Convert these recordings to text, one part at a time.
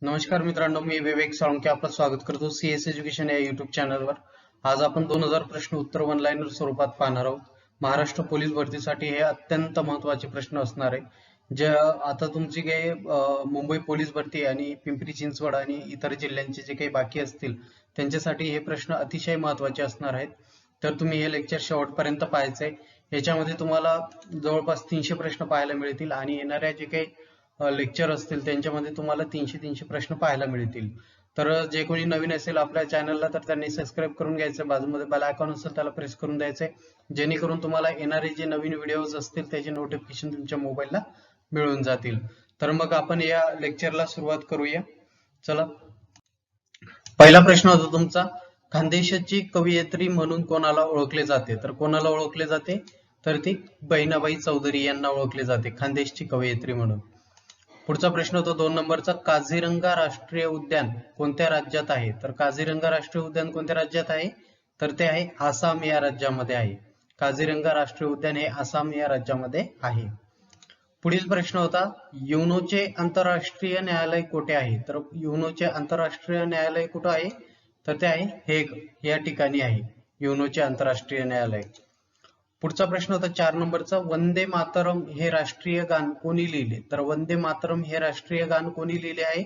नमस्कार मित्रांनो, मी विवेक साळुंखे आपलं स्वागत करतो सीएस एज्युकेशन या युट्यूब चॅनलवर। आज आपण 2000 प्रश्न उत्तर ऑनलाईन स्वरूपात पाहणार आहोत। महाराष्ट्र पोलीस भरतीसाठी हे अत्यंत महत्त्वाचे प्रश्न असणार आहे। जे आता तुमची काही मुंबई पोलीस भरती आणि पिंपरी चिंचवड आणि इतर जिल्ह्यांचे जे काही बाकी असतील त्यांच्यासाठी हे प्रश्न अतिशय महत्त्वाचे असणार आहेत। तर तुम्ही हे लेक्चर शेवटपर्यंत पाहायचंय। याच्यामध्ये तुम्हाला जवळपास 300 प्रश्न पाहायला मिळतील आणि येणाऱ्या जे काही लेक्चर असतील त्यांच्यामध्ये तुम्हाला 300 प्रश्न पाहायला मिळतील। तर जे कोणी नवीन असेल आपल्या चॅनलला तर त्यांनी सबस्क्राईब करून घ्यायचं, बाजूमध्ये बेल आयकॉन असेल त्याला प्रेस करून द्यायचंय, जेणेकरून तुम्हाला येणारे जे नवीन व्हिडिओज असतील त्याचे नोटिफिकेशन तुमच्या मोबाईलला मिळून जातील। तर मग आपण या लेक्चरला सुरुवात करूया। चला, पहिला प्रश्न होता तुमचा, खानदेशची कवयित्री म्हणून कोणाला ओळखले जाते? तर कोणाला ओळखले जाते? तर ती बहिणाबाई चौधरी यांना ओळखले जाते खानदेशची कवयित्री म्हणून। पुढचा प्रश्न होता 2 नंबरचा, काझीरंगा राष्ट्रीय उद्यान कोणत्या राज्यात आहे? तर काझीरंगा राष्ट्रीय उद्यान कोणत्या राज्यात आहे? तर ते आहे आसाम या राज्यामध्ये आहे। काझीरंगा राष्ट्रीय उद्यान हे आसाम या राज्यामध्ये आहे। पुढील प्रश्न होता, युनोचे आंतरराष्ट्रीय न्यायालय कुठे आहे? तर युनोचे आंतरराष्ट्रीय न्यायालय कुठे आहे? तर ते आहे हेग या ठिकाणी आहे युनोचे आंतरराष्ट्रीय न्यायालय। पुढचा प्रश्न होता 4 नंबरचा, वंदे मातरम हे राष्ट्रीय गान कोणी लिहिले? तर वंदे मातरम हे राष्ट्रीय गान कोणी लिहिले आहे?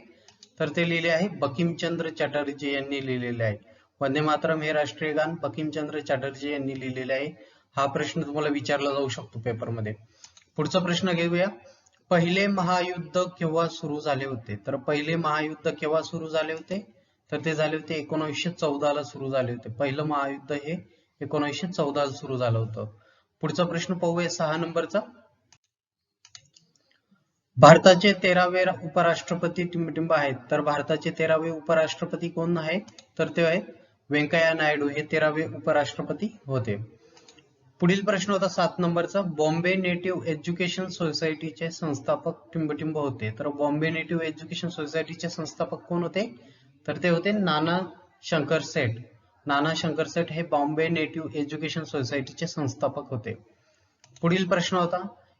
तर ते लिहिले आहे बंकिमचंद्र चटर्जी यांनी लिहिलेले आहे। वंदे मातरम हे राष्ट्रीय गान बंकिमचंद्र चटर्जी यांनी लिहिलेले आहे। हा प्रश्न तुम्हाला विचारला जाऊ शकतो पेपरमध्ये। पुढचा प्रश्न घेऊया, पहिले महायुद्ध केव्हा सुरू झाले होते? तर पहिले महायुद्ध केव्हा सुरू झाले होते? तर ते झाले होते 1914 ला सुरू झाले होते। पहिलं महायुद्ध हे 1914 ला सुरू झालं होतं। पुढचा प्रश्न पाहूया 6 नंबरचा, भारताचे 13वे उपराष्ट्रपती टिंबटिंब आहेत। तर भारताचे 13वे उपराष्ट्रपती कोण आहेत? तर ते आहेत व्यंकय्या नायडू, हे 13वे उपराष्ट्रपती होते। पुढील प्रश्न होता 7 नंबरचा, बॉम्बे नेटिव्ह एज्युकेशन सोसायटीचे संस्थापक टिंबटिंब होते। तर बॉम्बे नेटिव्ह एज्युकेशन सोसायटीचे संस्थापक कोण होते? तर ते होते नाना शंकर सेठ। नाना शंकर सेठ हे बॉम्बे नेटिव्ह एज्युकेशन सोसायटीचे संस्थापक होते। पुढील प्रश्न होता,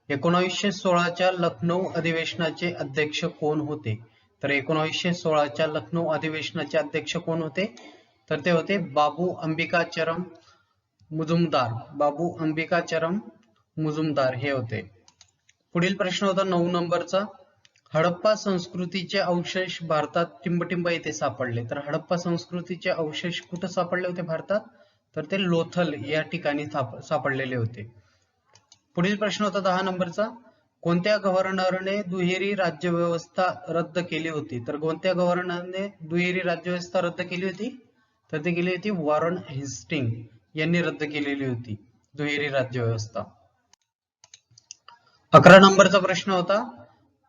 1916च्या लखनौ अधिवेशनाचे अध्यक्ष कोण होते? तर 1916च्या लखनौ अधिवेशनाचे अध्यक्ष कोण होते? तर ते होते बाबू अंबिकाचरम मुजुमदार। बाबू अंबिकाचरम मुजुमदार हे होते। पुढील प्रश्न होता 9 नंबरचा, हडप्पा संस्कृतीचे अवशेष भारतात टिंबटिंब येथे सापडले। तर हडप्पा संस्कृतीचे अवशेष कुठे सापडले होते भारतात? तर ते लोथल या ठिकाणी सापडलेले होते। पुढील प्रश्न होता 10 नंबरचा, कोणत्या गव्हर्नरने दुहेरी राज्यव्यवस्था रद्द केली होती? तर कोणत्या गव्हर्नरने दुहेरी राज्यव्यवस्था रद्द केली होती? तर ती केली होती वॉरन हेस्टिंग यांनी रद्द केलेली होती दुहेरी राज्यव्यवस्था। 11 नंबरचा प्रश्न होता,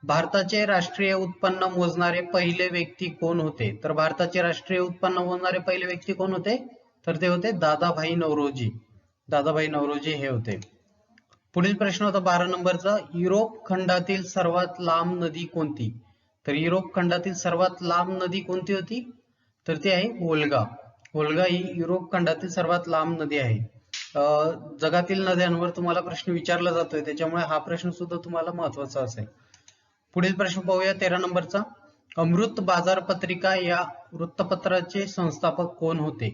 भारताचे राष्ट्रीय उत्पन्न मोजणारे पहिले व्यक्ती कोण होते? तर भारताचे राष्ट्रीय उत्पन्न मोजणारे पहिले व्यक्ती कोण होते? तर ते होते दादाभाई नौरोजी। दादाभाई नौरोजी हे होते। पुढील प्रश्न होता 12 नंबरचा, युरोप खंडातील सर्वात लांब नदी कोणती? तर युरोप खंडातील सर्वात लांब नदी कोणती होती? तर ती आहे वोल्गा। वोल्गा ही युरोप खंडातील सर्वात लांब नदी आहे। जगातील नद्यांवर तुम्हाला प्रश्न विचारला जातोय, त्याच्यामुळे हा प्रश्न सुद्धा तुम्हाला महत्वाचा असेल। पुढील प्रश्न पाहूया 13 नंबरचा, अमृत बाजार पत्रिका या वृत्तपत्राचे संस्थापक कोण होते?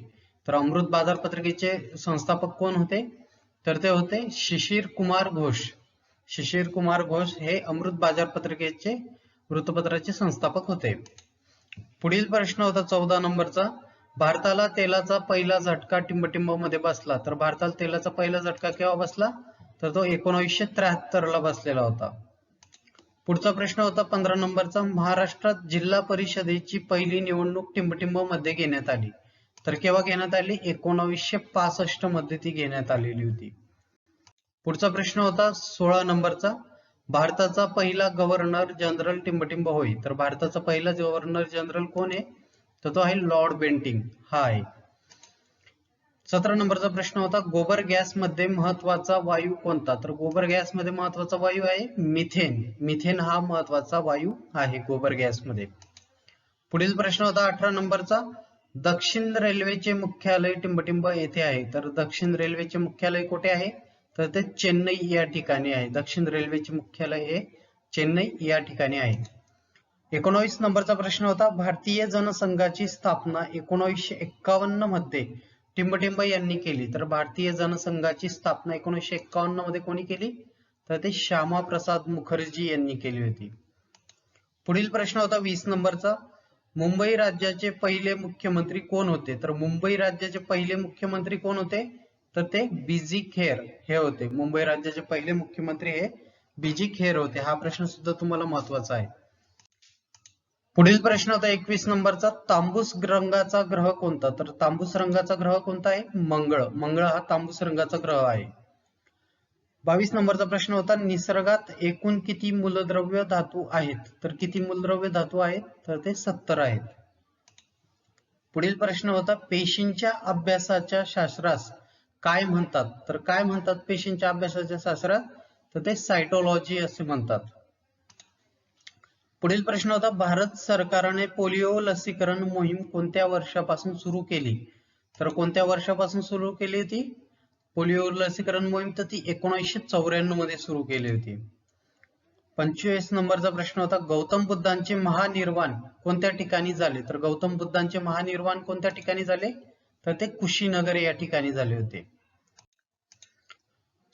तर अमृत बाजार पत्रिकेचे संस्थापक कोण होते? तर ते होते शिशिर कुमार घोष। शिशिर कुमार घोष हे अमृत बाजार पत्रिकेचे वृत्तपत्राचे संस्थापक होते। पुढील प्रश्न होता 14 नंबरचा, भारताला तेलाचा पहिला झटका टिंबटिंब मध्ये बसला। तर भारताला तेलाचा पहिला झटका केव्हा बसला? तर तो 1973 ला बसलेला होता। पुढचा प्रश्न होता 15 नंबरचा, महाराष्ट्रात जिल्हा परिषदेची पहिली निवडणूक टिंबटिंब मध्ये घेण्यात आली। तर केव्हा घेण्यात आली? 1965 मध्ये ती घेण्यात आलेली होती। पुढचा प्रश्न होता 16 नंबरचा, भारताचा पहिला गव्हर्नर जनरल टिंबटिंब होय। तर भारताचा पहिला गव्हर्नर जनरल कोण आहे? तर तो आहे लॉर्ड बेंटिंक हा आहे। 17 नंबरचा प्रश्न होता, गोबर गॅस मध्ये महत्वाचा वायू कोणता? तर गोबर गॅस मध्ये महत्वाचा वायू आहे मिथेन। मिथेन हा महत्वाचा वायू आहे गोबर गॅस मध्ये। पुढील प्रश्न होता 18 नंबरचा, दक्षिण रेल्वेचे मुख्यालय टिंबटिंब येथे आहे। तर दक्षिण रेल्वेचे मुख्यालय कुठे आहे? तर ते चेन्नई या ठिकाणी आहे। दक्षिण रेल्वेचे मुख्यालय हे चेन्नई या ठिकाणी आहे। 19 नंबरचा प्रश्न होता, भारतीय जनसंघाची स्थापना 1951 मध्ये टिंबटिंब यांनी केली. तर भारतीय जनसंघाची स्थापना 1951 मध्ये कोणी केली? तर ते श्यामाप्रसाद मुखर्जी यांनी केली होती. पुढील प्रश्न होता 20 नंबरचा, मुंबई राज्याचे पहिले मुख्यमंत्री कोण होते? तर मुंबई राज्याचे पहिले मुख्यमंत्री कोण होते? तर ते बीजी खेर हे होते. मुंबई राज्याचे पहिले मुख्यमंत्री हे बीजी खेर होते. हा प्रश्न सुद्धा तुम्हाला महत्वाचा आहे. पुढील प्रश्न होता 21 नंबरचा, तांबूस रंगाचा ग्रह कोणता? तर तांबूस रंगाचा ग्रह कोणता आहे? मंगळ. मंगळ हा तांबूस रंगाचा ग्रह आहे. 22 नंबरचा प्रश्न होता, निसर्गात एकूण किती मूलद्रव्य धातू आहेत? तर किती मूलद्रव्य धातू आहेत? तर ते 70 आहेत. पुढील प्रश्न होता, पेशींच्या अभ्यासाच्या शास्त्रास काय म्हणतात? तर काय म्हणतात पेशींच्या अभ्यासाच्या शास्त्रात? तर ते सायटोलॉजी असे म्हणतात. पुढील प्रश्न होता, भारत सरकारने पोलिओ लसीकरण मोहीम कोणत्या वर्षापासून सुरू केली? तर कोणत्या वर्षापासून सुरू केली होती पोलिओ लसीकरण मोहीम? तर ती 1994 मध्ये सुरू केली होती. 25 नंबरचा प्रश्न होता, गौतम बुद्धांचे महानिर्वाण कोणत्या ठिकाणी झाले? तर गौतम बुद्धांचे महानिर्वाण कोणत्या ठिकाणी झाले? तर ते कुशीनगर या ठिकाणी झाले होते.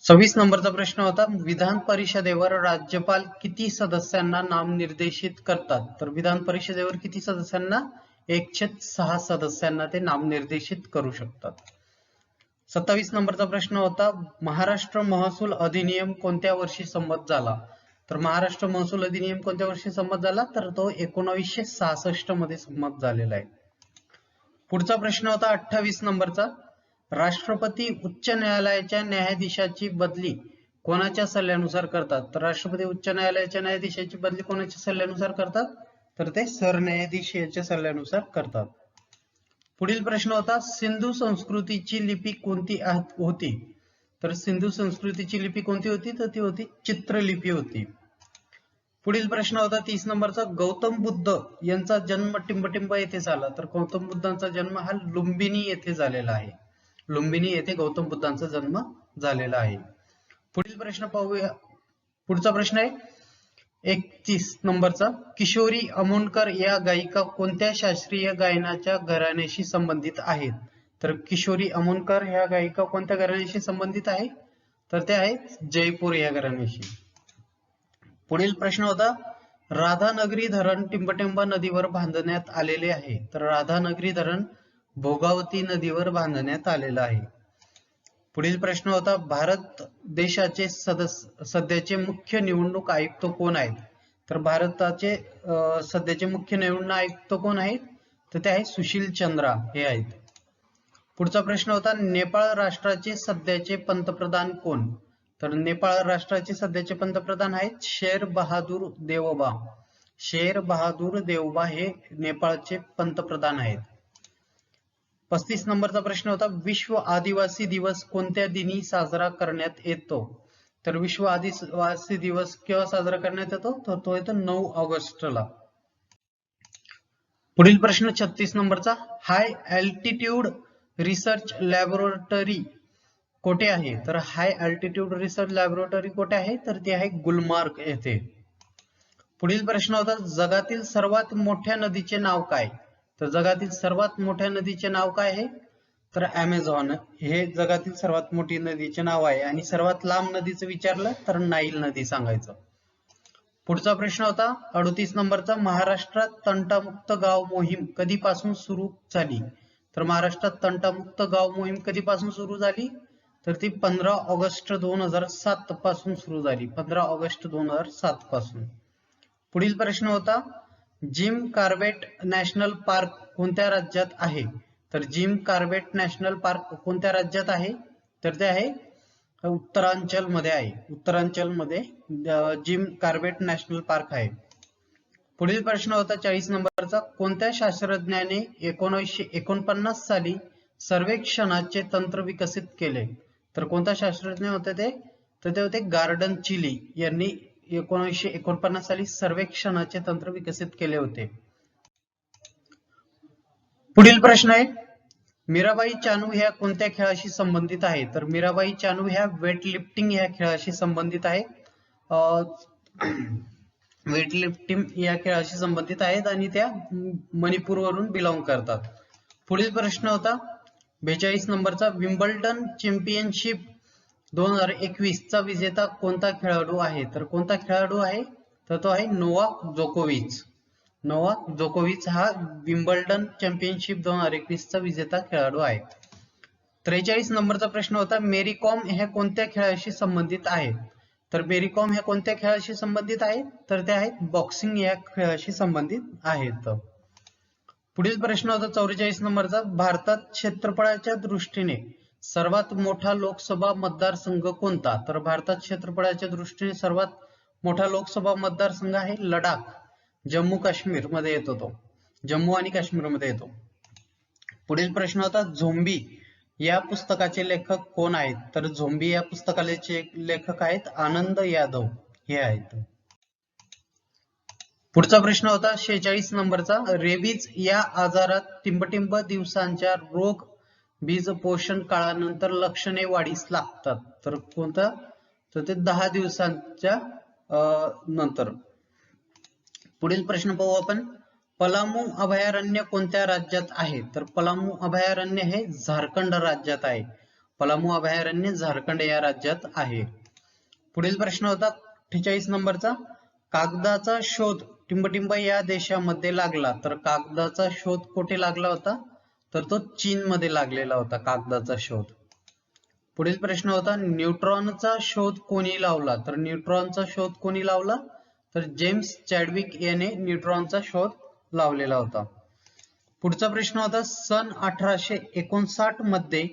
26 नंबरचा प्रश्न होता, विधान परिषदेवर राज्यपाल किती सदस्यांना नामनिर्देशित करतात? तर विधान परिषदेवर किती सदस्यांना? 106 सदस्यांना ते नामनिर्देशित करू शकतात. 27 नंबरचा प्रश्न होता, महाराष्ट्र महसूल अधिनियम कोणत्या वर्षी संमत झाला? तर महाराष्ट्र महसूल अधिनियम कोणत्या वर्षी संमत झाला? तर तो 1966 मध्ये संमत झालेला आहे. पुढचा प्रश्न होता 28 नंबरचा, राष्ट्रपती उच्च न्यायालयाच्या न्यायाधीशाची बदली कोणाच्या सल्ल्यानुसार करतात? तर राष्ट्रपती उच्च न्यायालयाच्या न्यायाधीशाची बदली कोणाच्या सल्ल्यानुसार करतात? तर ते सरन्यायाधीश यांच्या सल्ल्यानुसार करतात. पुढील प्रश्न होता, सिंधू संस्कृतीची लिपी कोणती होती? तर सिंधू संस्कृतीची लिपी कोणती होती? तर ती होती चित्रलिपी होती. पुढील प्रश्न होता 30 नंबरचा, गौतम बुद्ध यांचा जन्म टिंबटिंब येथे झाला. तर गौतम बुद्धांचा जन्म हा लुंबिनी येथे झालेला आहे. लुंबिनी येथे गौतम बुद्धांचा जन्म झालेला आहे. पुढील प्रश्न पाहूया. पुढचा प्रश्न आहे 31 नंबरचा, किशोरी अमोणकर या गायिका कोणत्या शास्त्रीय गायनाच्या घराण्याशी संबंधित आहेत? तर किशोरी अमोणकर ह्या गायिका कोणत्या घराण्याशी संबंधित आहे? तर ते आहेत जयपूर या घराण्याशी. पुढील प्रश्न होता, राधानगरी धरण टिंबटिंब नदीवर बांधण्यात आलेले आहे. तर राधानगरी धरण भोगावती नदीवर बांधण्यात आलेला आहे. पुढील प्रश्न होता, भारत देशाचे सध्याचे मुख्य निवडणूक आयुक्त कोण आहेत? तर भारताचे सध्याचे मुख्य निवडणूक आयुक्त कोण आहेत? तर ते आहे सुशील चंद्रा हे आहेत. पुढचा प्रश्न होता, नेपाळ राष्ट्राचे सध्याचे पंतप्रधान कोण? तर नेपाळ राष्ट्राचे सध्याचे पंतप्रधान आहेत शेर बहादूर देवबा. शेर बहादूर देवबा हे नेपाळचे पंतप्रधान आहेत. 35 नंबरचा प्रश्न होता, विश्व आदिवासी दिवस कोणत्या दिनी साजरा करण्यात येतो? तर विश्व आदिवासी दिवस केव्हा साजरा करण्यात येतो? तर तो येतो 9 ऑगस्टला. पुढील प्रश्न 36 नंबरचा, हाय अल्टिट्यूड रिसर्च लॅबोरेटरी कोठे आहे? तर हाय अल्टिट्यूड रिसर्च लॅबोरेटरी कोठे आहे? तर ते आहे गुलमार्ग येथे. पुढील प्रश्न होता, जगातील सर्वात मोठ्या नदीचे नाव काय? तर जगातील सर्वात मोठ्या नदीचे नाव काय आहे? तर ॲमेझॉन हे जगातील सर्वात मोठी नदीचे नाव आहे. आणि सर्वात लांब नदीचं विचारलं तर नाईल नदी सांगायचं. पुढचा प्रश्न होता 38 नंबरचा, महाराष्ट्रात तंटामुक्त गाव मोहीम कधीपासून सुरू झाली? तर महाराष्ट्रात तंटामुक्त गाव मोहीम कधीपासून सुरू झाली? तर ती 15 ऑगस्ट 2007 पासून सुरू झाली. 15 ऑगस्ट 2007 पासून. पुढील प्रश्न होता, जिम कॉर्बेट नॅशनल पार्क कोणत्या राज्यात आहे? तर जिम कॉर्बेट नॅशनल पार्क कोणत्या राज्यात आहे? तर ते आहे उत्तरांचल मध्ये आहे. उत्तरांचल मध्ये जिम कॉर्बेट नॅशनल पार्क आहे. पुढील प्रश्न होता 40 नंबरचा, कोणत्या शास्त्रज्ञाने 1949 साली सर्वेक्षणाचे तंत्र विकसित केले? तर कोणता शास्त्रज्ञ होते ते? तर ते होते गार्डन चिली यांनी 1949 साली सर्वेक्षणाचे तंत्र विकसित केले होते. पुढील प्रश्न आहे, मीराबाई चानू ह्या कोणत्या खेळाशी संबंधित आहे? तर मीराबाई चानू ह्या वेट लिफ्टिंग ह्या खेळाशी संबंधित आहे. वेटलिफ्टिंग या खेळाशी संबंधित आहेत आणि त्या मणिपूर वरून बिलॉंग करतात. पुढील प्रश्न होता 42 नंबरचा, विम्बल्डन चॅम्पियनशिप 2021 चा विजेता कोणता खेळाडू आहे? तर कोणता खेळाडू आहे? तर तो आहे नोवाक जोकोविच. नोवाक जोकोविच हा विम्बल्डन चॅम्पियनशिप 2021 चा विजेता खेळाडू आहे. 43 नंबरचा प्रश्न होता, मेरी कॉम हे कोणत्या खेळाशी संबंधित आहे? तर मेरी कॉम हे कोणत्या खेळाशी संबंधित आहे? तर ते आहेत बॉक्सिंग या खेळाशी संबंधित आहेत. पुढील प्रश्न होता 44 नंबरचा, भारतात क्षेत्रफळाच्या दृष्टीने सर्वात मोठा लोकसभा मतदारसंघ कोणता? तर भारतात क्षेत्रफळाच्या दृष्टीने सर्वात मोठा लोकसभा मतदारसंघ आहे लडाख, जम्मू काश्मीर मध्ये येतो तो, जम्मू आणि काश्मीर मध्ये येतो. पुढील प्रश्न होता, झोंबी या पुस्तकाचे लेखक कोण आहेत? तर झोंबी या पुस्तकाचे लेखक आहेत आनंद यादव हे आहेत. पुढचा प्रश्न होता 46 नंबरचा, रेबीज या आजारात टिंबटिंब दिवसांच्या रोग बीज पोषण काळानंतर लक्षणे वाढीस लागतात. तर कोणतं? तर ते 10 दिवसांच्या नंतर. पुढील प्रश्न पाहू आपण, पलामू अभयारण्य कोणत्या राज्यात आहे? तर पलामू अभयारण्य हे झारखंड राज्यात आहे. पलामू अभयारण्य झारखंड या राज्यात आहे. पुढील प्रश्न होता 48 नंबरचा, कागदाचा शोध टिंबटिंब या देशामध्ये लागला. तर कागदाचा शोध कुठे लागला होता? तर तो चीन मध्ये लागलेला होता कागदाचा शोध. पुढील प्रश्न होता, न्यूट्रॉनचा शोध कोणी लावला? तर न्यूट्रॉनचा शोध कोणी लावला? तर जेम्स चॅडविक याने न्यूट्रॉनचा शोध लावलेला होता. पुढचा प्रश्न होता, सन 1859 मध्ये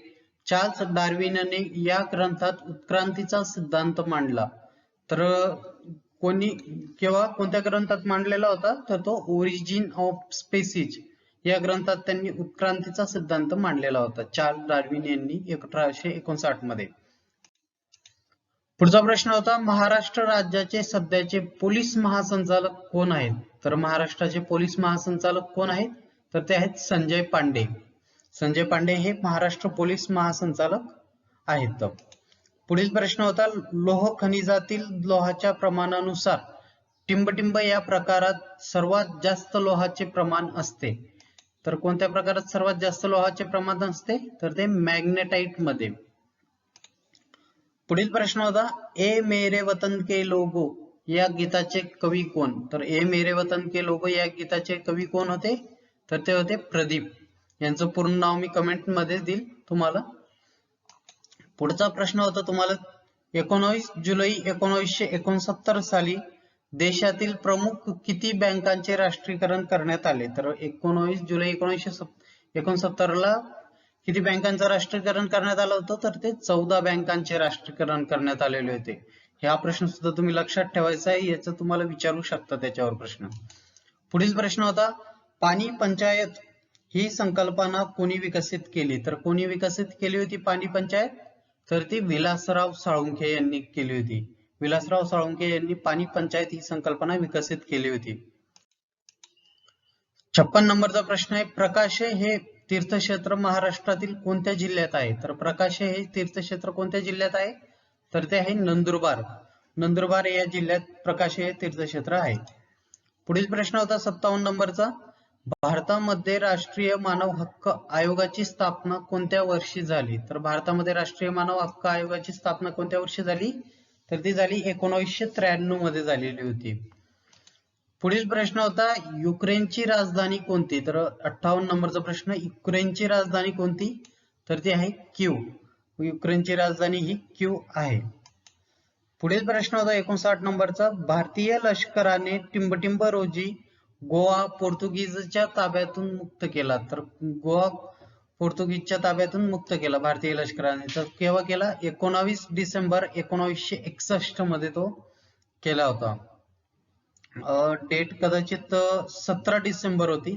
चार्ल्स डार्विनने या ग्रंथात उत्क्रांतीचा सिद्धांत मांडला. तर कोणी केव्हा कोणत्या ग्रंथात मांडलेला होता? तर तो ओरिजिन ऑफ स्पेसीज या ग्रंथात त्यांनी उत्क्रांतीचा सिद्धांत मांडलेला होता चार्ल्स डार्विन यांनी 1859 मध्ये. पुढचा प्रश्न होता, महाराष्ट्र राज्याचे सध्याचे पोलीस महासंचालक कोण आहेत? तर महाराष्ट्राचे पोलीस महासंचालक कोण आहेत? तर ते आहेत संजय पांडे. संजय पांडे हे महाराष्ट्र पोलीस महासंचालक आहेत. पुढील प्रश्न होता, लोह खनिजातील लोहाच्या प्रमाणानुसार टिंबटिंब या प्रकारात सर्वात जास्त लोहाचे प्रमाण असते. तर कोणत्या प्रकारात सर्वात जास्त लोहाचे प्रमाण असते? तर ते मॅग्नेटाइट मध्ये. पुढील प्रश्न होता, ए मेरे वतन के लोगो या गीताचे कवी कोण? तर ए मेरे वतन के लोगो या गीताचे कवी कोण होते? तर ते होते प्रदीप. यांचं पूर्ण नाव मी कमेंट मध्ये देईल तुम्हाला. पुढचा प्रश्न होता तुम्हाला, 19 जुलै 1969 साली देशातील प्रमुख किती बँकांचे राष्ट्रीयकरण करण्यात आले? तर 19 जुलै 1969 ला किती बँकांचं राष्ट्रीयकरण करण्यात आलं होतं? तर ते 14 बँकांचे राष्ट्रीयकरण करण्यात आलेले होते. हा प्रश्न सुद्धा तुम्ही लक्षात ठेवायचा आहे, याचं तुम्हाला विचारू शकता त्याच्यावर प्रश्न. पुढील प्रश्न होता, पाणी पंचायत ही संकल्पना कोणी विकसित केली? तर कोणी विकसित केली होती पाणी पंचायत? तर ती विलासराव साळुंखे यांनी केली होती. विलासराव साळुंखे यांनी पाणी पंचायत ही संकल्पना विकसित केली होती. 56 नंबरचा प्रश्न आहे, प्रकाशे हे तीर्थक्षेत्र महाराष्ट्रातील कोणत्या जिल्ह्यात आहे? तर प्रकाशे हे तीर्थक्षेत्र कोणत्या जिल्ह्यात आहे? तर ते आहे नंदुरबार. नंदुरबार या जिल्ह्यात प्रकाशे हे तीर्थक्षेत्र आहे. पुढील प्रश्न होता 57 नंबरचा, भारतामध्ये राष्ट्रीय मानव हक्क आयोगाची स्थापना कोणत्या वर्षी झाली? तर भारतामध्ये राष्ट्रीय मानव हक्क आयोगाची स्थापना कोणत्या वर्षी झाली? तर ती झाली 1993 मध्ये झालेली होती. पुढील प्रश्न होता, युक्रेनची राजधानी कोणती? तर 58 नंबरचा प्रश्न, युक्रेनची राजधानी कोणती? तर ती आहे क्यू. युक्रेनची राजधानी ही क्यू आहे. पुढील प्रश्न होता 59 नंबरचा, भारतीय लष्कराने टिंबटिंब रोजी गोवा पोर्तुगीजच्या ताब्यातून मुक्त केला. तर गोवा पोर्तुगीजच्या ताब्यातून मुक्त केला भारतीय लष्कराने. तर केव्हा केला? 19 डिसेंबर 1961 मध्ये तो केला होता. डेट कदाचित 17 डिसेंबर होती.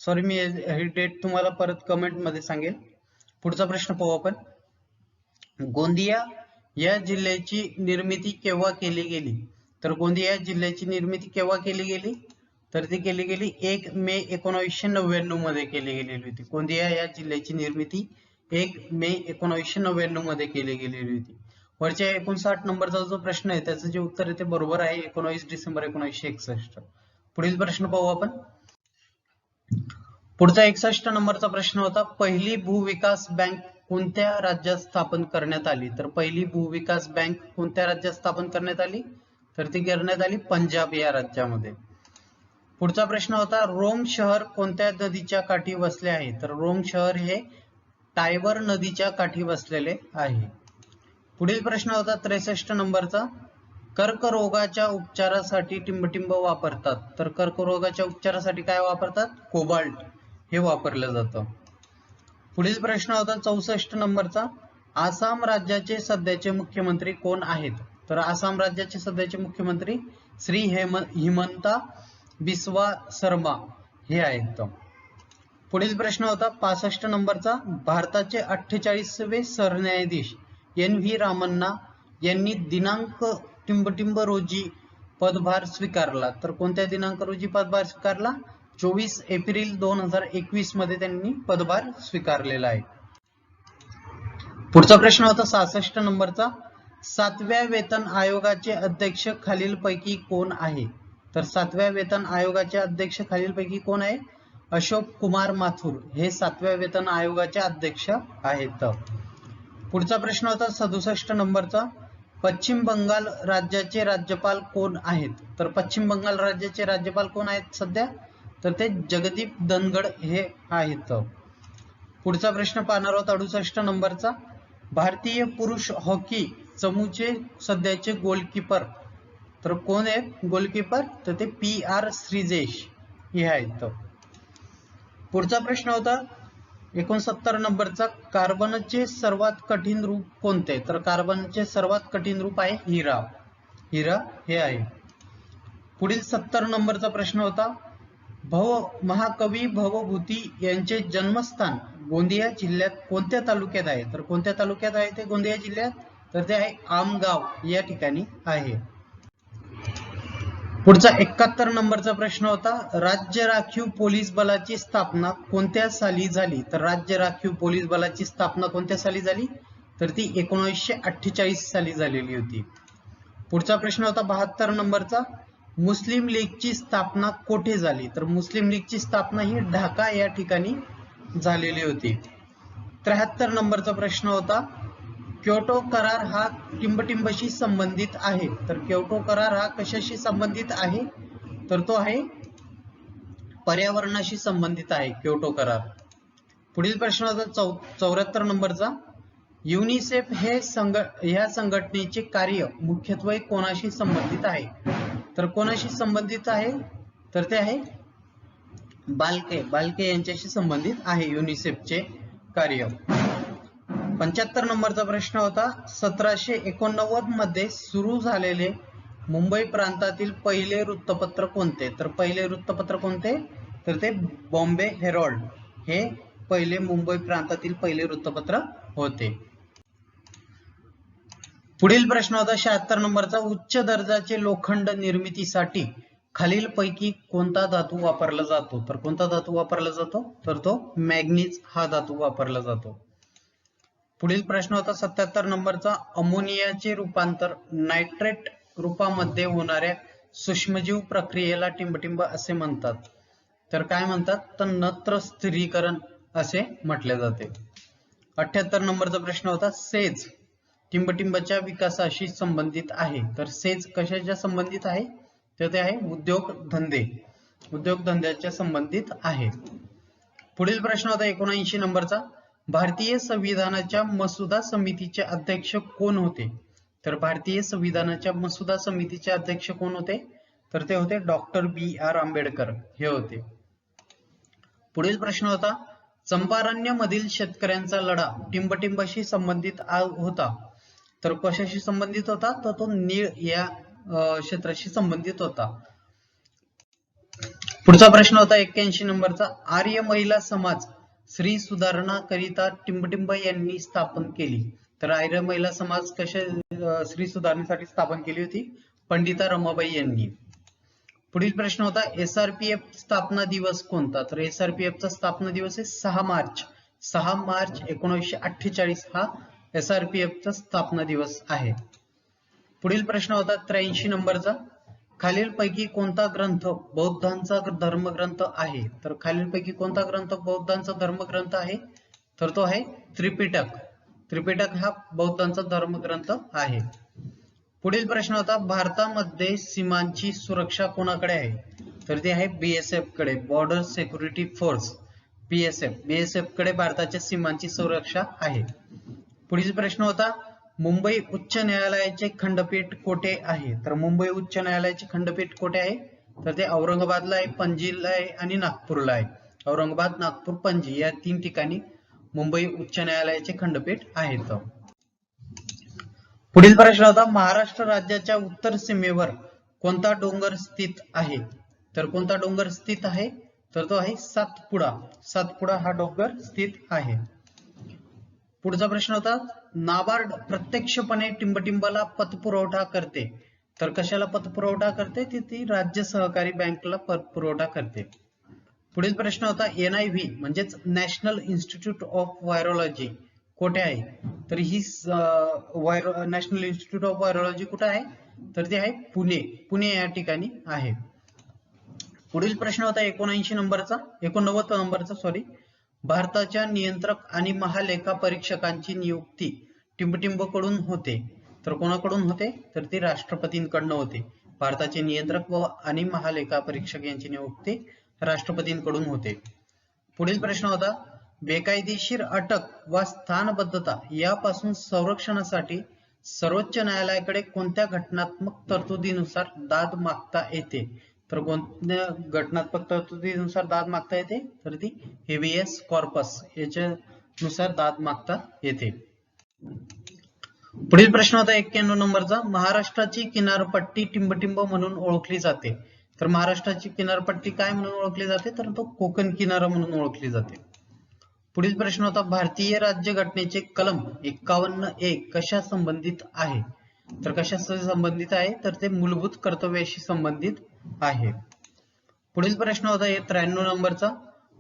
सॉरी मी ही डेट तुम्हाला परत कमेंट मध्ये सांगेल. पुढचा प्रश्न पाहू आपण, गोंदिया या जिल्ह्याची निर्मिती केव्हा केली गेली? तर गोंदिया जिल्ह्याची निर्मिती केव्हा केली गेली? तर ती केली गेली 1 मे 1999 मध्ये केली गेलेली होती. गोंदिया या जिल्ह्याची निर्मिती 1 मे 1999 मध्ये केली गेलेली होती. वरच्या 59 नंबरचा जो प्रश्न आहे त्याचं जे उत्तर आहे ते बरोबर आहे, 19 डिसेंबर 1961. पुढील प्रश्न पाहू आपण. पुढचा 61 नंबरचा प्रश्न होता, पहिली भूविकास बँक कोणत्या राज्यात स्थापन करण्यात आली? तर पहिली भूविकास बँक कोणत्या राज्यात स्थापन करण्यात आली? तर ती करण्यात आली पंजाब या राज्यामध्ये. पुढचा प्रश्न होता, रोम शहर कोणत्या नदीच्या काठी वसले आहे? तर रोम शहर हे टायबर नदीच्या काठी वसलेले आहे. पुढील प्रश्न होता 63 नंबरचा, कर्करोगाच्या उपचारासाठी टिंबटिंब वापरतात. तर कर्करोगाच्या उपचारासाठी काय वापरतात? कोबाल्ट हे वापरलं जातं. पुढील प्रश्न होता 64 नंबरचा, आसाम राज्याचे सध्याचे मुख्यमंत्री कोण आहेत? तर आसाम राज्याचे सध्याचे मुख्यमंत्री श्री हिमंता बिस्वा शर्मा हे आहेत. पुढील प्रश्न होता 65 नंबरचा, भारताचे 48वे सरन्यायाधीश NV रामण्णा यांनी दिनांक टिंबटिंब रोजी पदभार स्वीकारला. तर कोणत्या दिनांक रोजी पदभार स्वीकारला? 24 एप्रिल 2021 मध्ये त्यांनी पदभार स्वीकारलेला आहे. पुढचा प्रश्न होता 66 नंबरचा, 7व्या वेतन आयोगाचे अध्यक्ष खालीलपैकी कोण आहे? तर 7व्या वेतन आयोगाचे अध्यक्ष खालीलपैकी कोण आहे? अशोक कुमार माथुर हे 7व्या वेतन आयोगाचे अध्यक्ष आहेत. पुढचा प्रश्न होता 67 नंबरचा, पश्चिम बंगाल राज्याचे राज्यपाल कोण आहेत? तर पश्चिम बंगाल राज्याचे राज्यपाल कोण आहेत सध्या? तर ते जगदीप धनखड हे आहेत. पुढचा प्रश्न पाहणार आहोत 68 नंबरचा, भारतीय पुरुष हॉकी चमूचे सध्याचे गोलकीपर तर कोण आहेत गोलकीपर? तर ते PR श्रीजेश हे आहेत. पुढचा प्रश्न होता 69 नंबरचा, कार्बनचे सर्वात कठीण रूप कोणते? तर कार्बनचे सर्वात कठीण रूप आहे हिरा. हिरा हे आहे. पुढील 70 नंबरचा प्रश्न होता, महाकवी भवभूती यांचे जन्मस्थान गोंदिया जिल्ह्यात कोणत्या तालुक्यात आहे? तर कोणत्या तालुक्यात आहे ते गोंदिया जिल्ह्यात? तर ते आहे आमगाव या ठिकाणी आहे. पुढचा 71 नंबरचा प्रश्न होता, राज्य राखीव पोलीस बलाची स्थापना कोणत्या साली झाली? तर राज्य राखीव पोलीस बलाची स्थापना कोणत्या साली झाली? तर ती 1948 साली झालेली होती. पुढचा प्रश्न होता 72 नंबरचा, मुस्लिम लीगची स्थापना कोठे झाली? तर मुस्लिम लीगची स्थापना ही ढाका या ठिकाणी झालेली होती. 73 नंबरचा प्रश्न होता, क्योटो करार हा टिंबटिंबशी संबंधित आहे. तर क्योटो करार हा कशाशी संबंधित आहे? तर तो आहे पर्यावरणाशी संबंधित आहे क्योटो करार. पुढील प्रश्न होता 74 नंबरचा, युनिसेफ हे ह्या संघटनेचे कार्य मुख्यत्वे कोणाशी संबंधित आहे? तर कोणाशी संबंधित आहे? तर ते आहे बालके यांच्याशी संबंधित आहे युनिसेफचे कार्य. 75 नंबरचा प्रश्न होता, 1789 मध्ये सुरू झालेले मुंबई प्रांतातील पहिले वृत्तपत्र कोणते? तर पहिले वृत्तपत्र कोणते? तर ते बॉम्बे हेरॉल्ड हे पहिले मुंबई प्रांतातील पहिले वृत्तपत्र होते. पुढील प्रश्न होता 76 नंबरचा, उच्च दर्जाचे लोखंड निर्मितीसाठी खालीलपैकी कोणता धातू वापरला जातो? तर कोणता धातू वापरला जातो? तर तो मॅग्नीज हा धातू वापरला जातो. पुढील प्रश्न होता 77 नंबरचा, अमोनियाचे रूपांतर नायट्रेट रूपामध्ये होणाऱ्या सूक्ष्मजीव प्रक्रियेला टिंबटिंब असे म्हणतात. तर काय म्हणतात? तर नत्र स्थिरीकरण असे म्हटले जाते. 78 नंबरचा प्रश्न होता, सेज टिंबटिंबच्या विकासाशी संबंधित आहे. तर सेज कशाच्या संबंधित आहे? तर ते आहे उद्योगधंद्याच्या संबंधित आहे. पुढील प्रश्न होता 79 नंबरचा, भारतीय संविधानाच्या मसुदा समितीचे अध्यक्ष कोण होते? तर भारतीय संविधानाच्या मसुदा समितीचे अध्यक्ष कोण होते? तर ते होते डॉक्टर BR आंबेडकर हे होते. पुढील प्रश्न होता, चंपारण्य मधील शेतकऱ्यांचा लढा टिंबटिंबाशी संबंधित होता. तर कशाशी संबंधित होता? तर तो नीळ या क्षेत्राशी संबंधित होता. पुढचा प्रश्न होता 81 नंबरचा, आर्य महिला समाज स्त्री सुधारणा करिता टिंबटिंब यांनी स्थापन केली. तर आर्य महिला समाज कशा स्त्री सुधारणेसाठी स्थापन केली होती? पंडिता रमाबाई यांनी. पुढील प्रश्न होता, SRPF स्थापना दिवस कोणता? तर SRPF चा स्थापना दिवस आहे 6 मार्च 1948 हा SRPF चा स्थापना दिवस आहे. पुढील प्रश्न होता 83 नंबरचा, खालीलपैकी कोणता ग्रंथ बौद्धांचा धर्मग्रंथ आहे? तर खालीलपैकी कोणता ग्रंथ बौद्धांचा धर्मग्रंथ आहे? तर तो आहे त्रिपिटक. त्रिपिटक हा बौद्धांचा धर्मग्रंथ आहे. पुढील प्रश्न होता, भारतामध्ये सीमांची सुरक्षा कोणाकडे आहे? तर ते आहे BSF कडे, बॉर्डर सिक्युरिटी फोर्स, BSF कडे भारताच्या सीमांची सुरक्षा आहे. पुढील प्रश्न होता, मुंबई उच्च न्यायालयाचे खंडपीठ कोठे आहे? तर मुंबई उच्च न्यायालयाचे खंडपीठ कोठे आहे? तर ते औरंगाबादला आहे, पणजीला आहे आणि नागपूरला आहे. औरंगाबाद, नागपूर, पणजी या 3 ठिकाणी मुंबई उच्च न्यायालयाचे खंडपीठ आहेत. पुढील प्रश्न होता, महाराष्ट्र राज्याच्या उत्तर सीमेवर कोणता डोंगर स्थित आहे? तर कोणता डोंगर स्थित आहे? तर तो आहे सातपुडा. सातपुडा हा डोंगर स्थित आहे. पुढचा प्रश्न होता, नाबार्ड प्रत्यक्षपणे टिंबटिंबला पतपुरवठा करते. तर कशाला पतपुरवठा करते? ती राज्य सहकारी बँकेला पतपुरवठा करते. पुढील प्रश्न होता, NIV म्हणजेच नॅशनल इन्स्टिट्यूट ऑफ व्हायरोलॉजी कोठे आहे? तर ही नॅशनल इन्स्टिट्यूट ऑफ व्हायरोलॉजी कुठे आहे? तर ते आहे पुणे या ठिकाणी आहे. पुढील प्रश्न होता 89 नंबरचा सॉरी, भारताच्या नियंत्रक आणि महालेखा परीक्षकांची नियुक्ती टिंबटिंब कडून होते. तर कोणाकडून होते? तर ती राष्ट्रपतींकडून होते. भारताचे नियंत्रक आणि महालेखा परीक्षक यांची नियुक्ती राष्ट्रपतींकडून होते. पुढील प्रश्न होता, बेकायदेशीर अटक व स्थानबद्धता यापासून संरक्षणासाठी सर्वोच्च न्यायालयाकडे कोणत्या घटनात्मक तरतुदीनुसार दाद मागता येते? तर कोणत्या घटनात्मक तरतुदीनुसार दाद मागता येते? तर ती हेबियस कॉर्पस याच्यानुसार दाद मागता येते. पुढील प्रश्न होता 91 नंबरचा, महाराष्ट्राची किनारपट्टी टिंबटिंब म्हणून ओळखली जाते. तर महाराष्ट्राची किनारपट्टी काय म्हणून ओळखली जाते? तर तो कोकण किनारा म्हणून ओळखली जाते. पुढील प्रश्न होता, भारतीय राज्यघटनेचे कलम 51A कशा संबंधित आहे? तर कशाशी संबंधित आहे? तर ते मूलभूत कर्तव्याशी संबंधित आहे. पुढील प्रश्न होता 93 नंबरचा,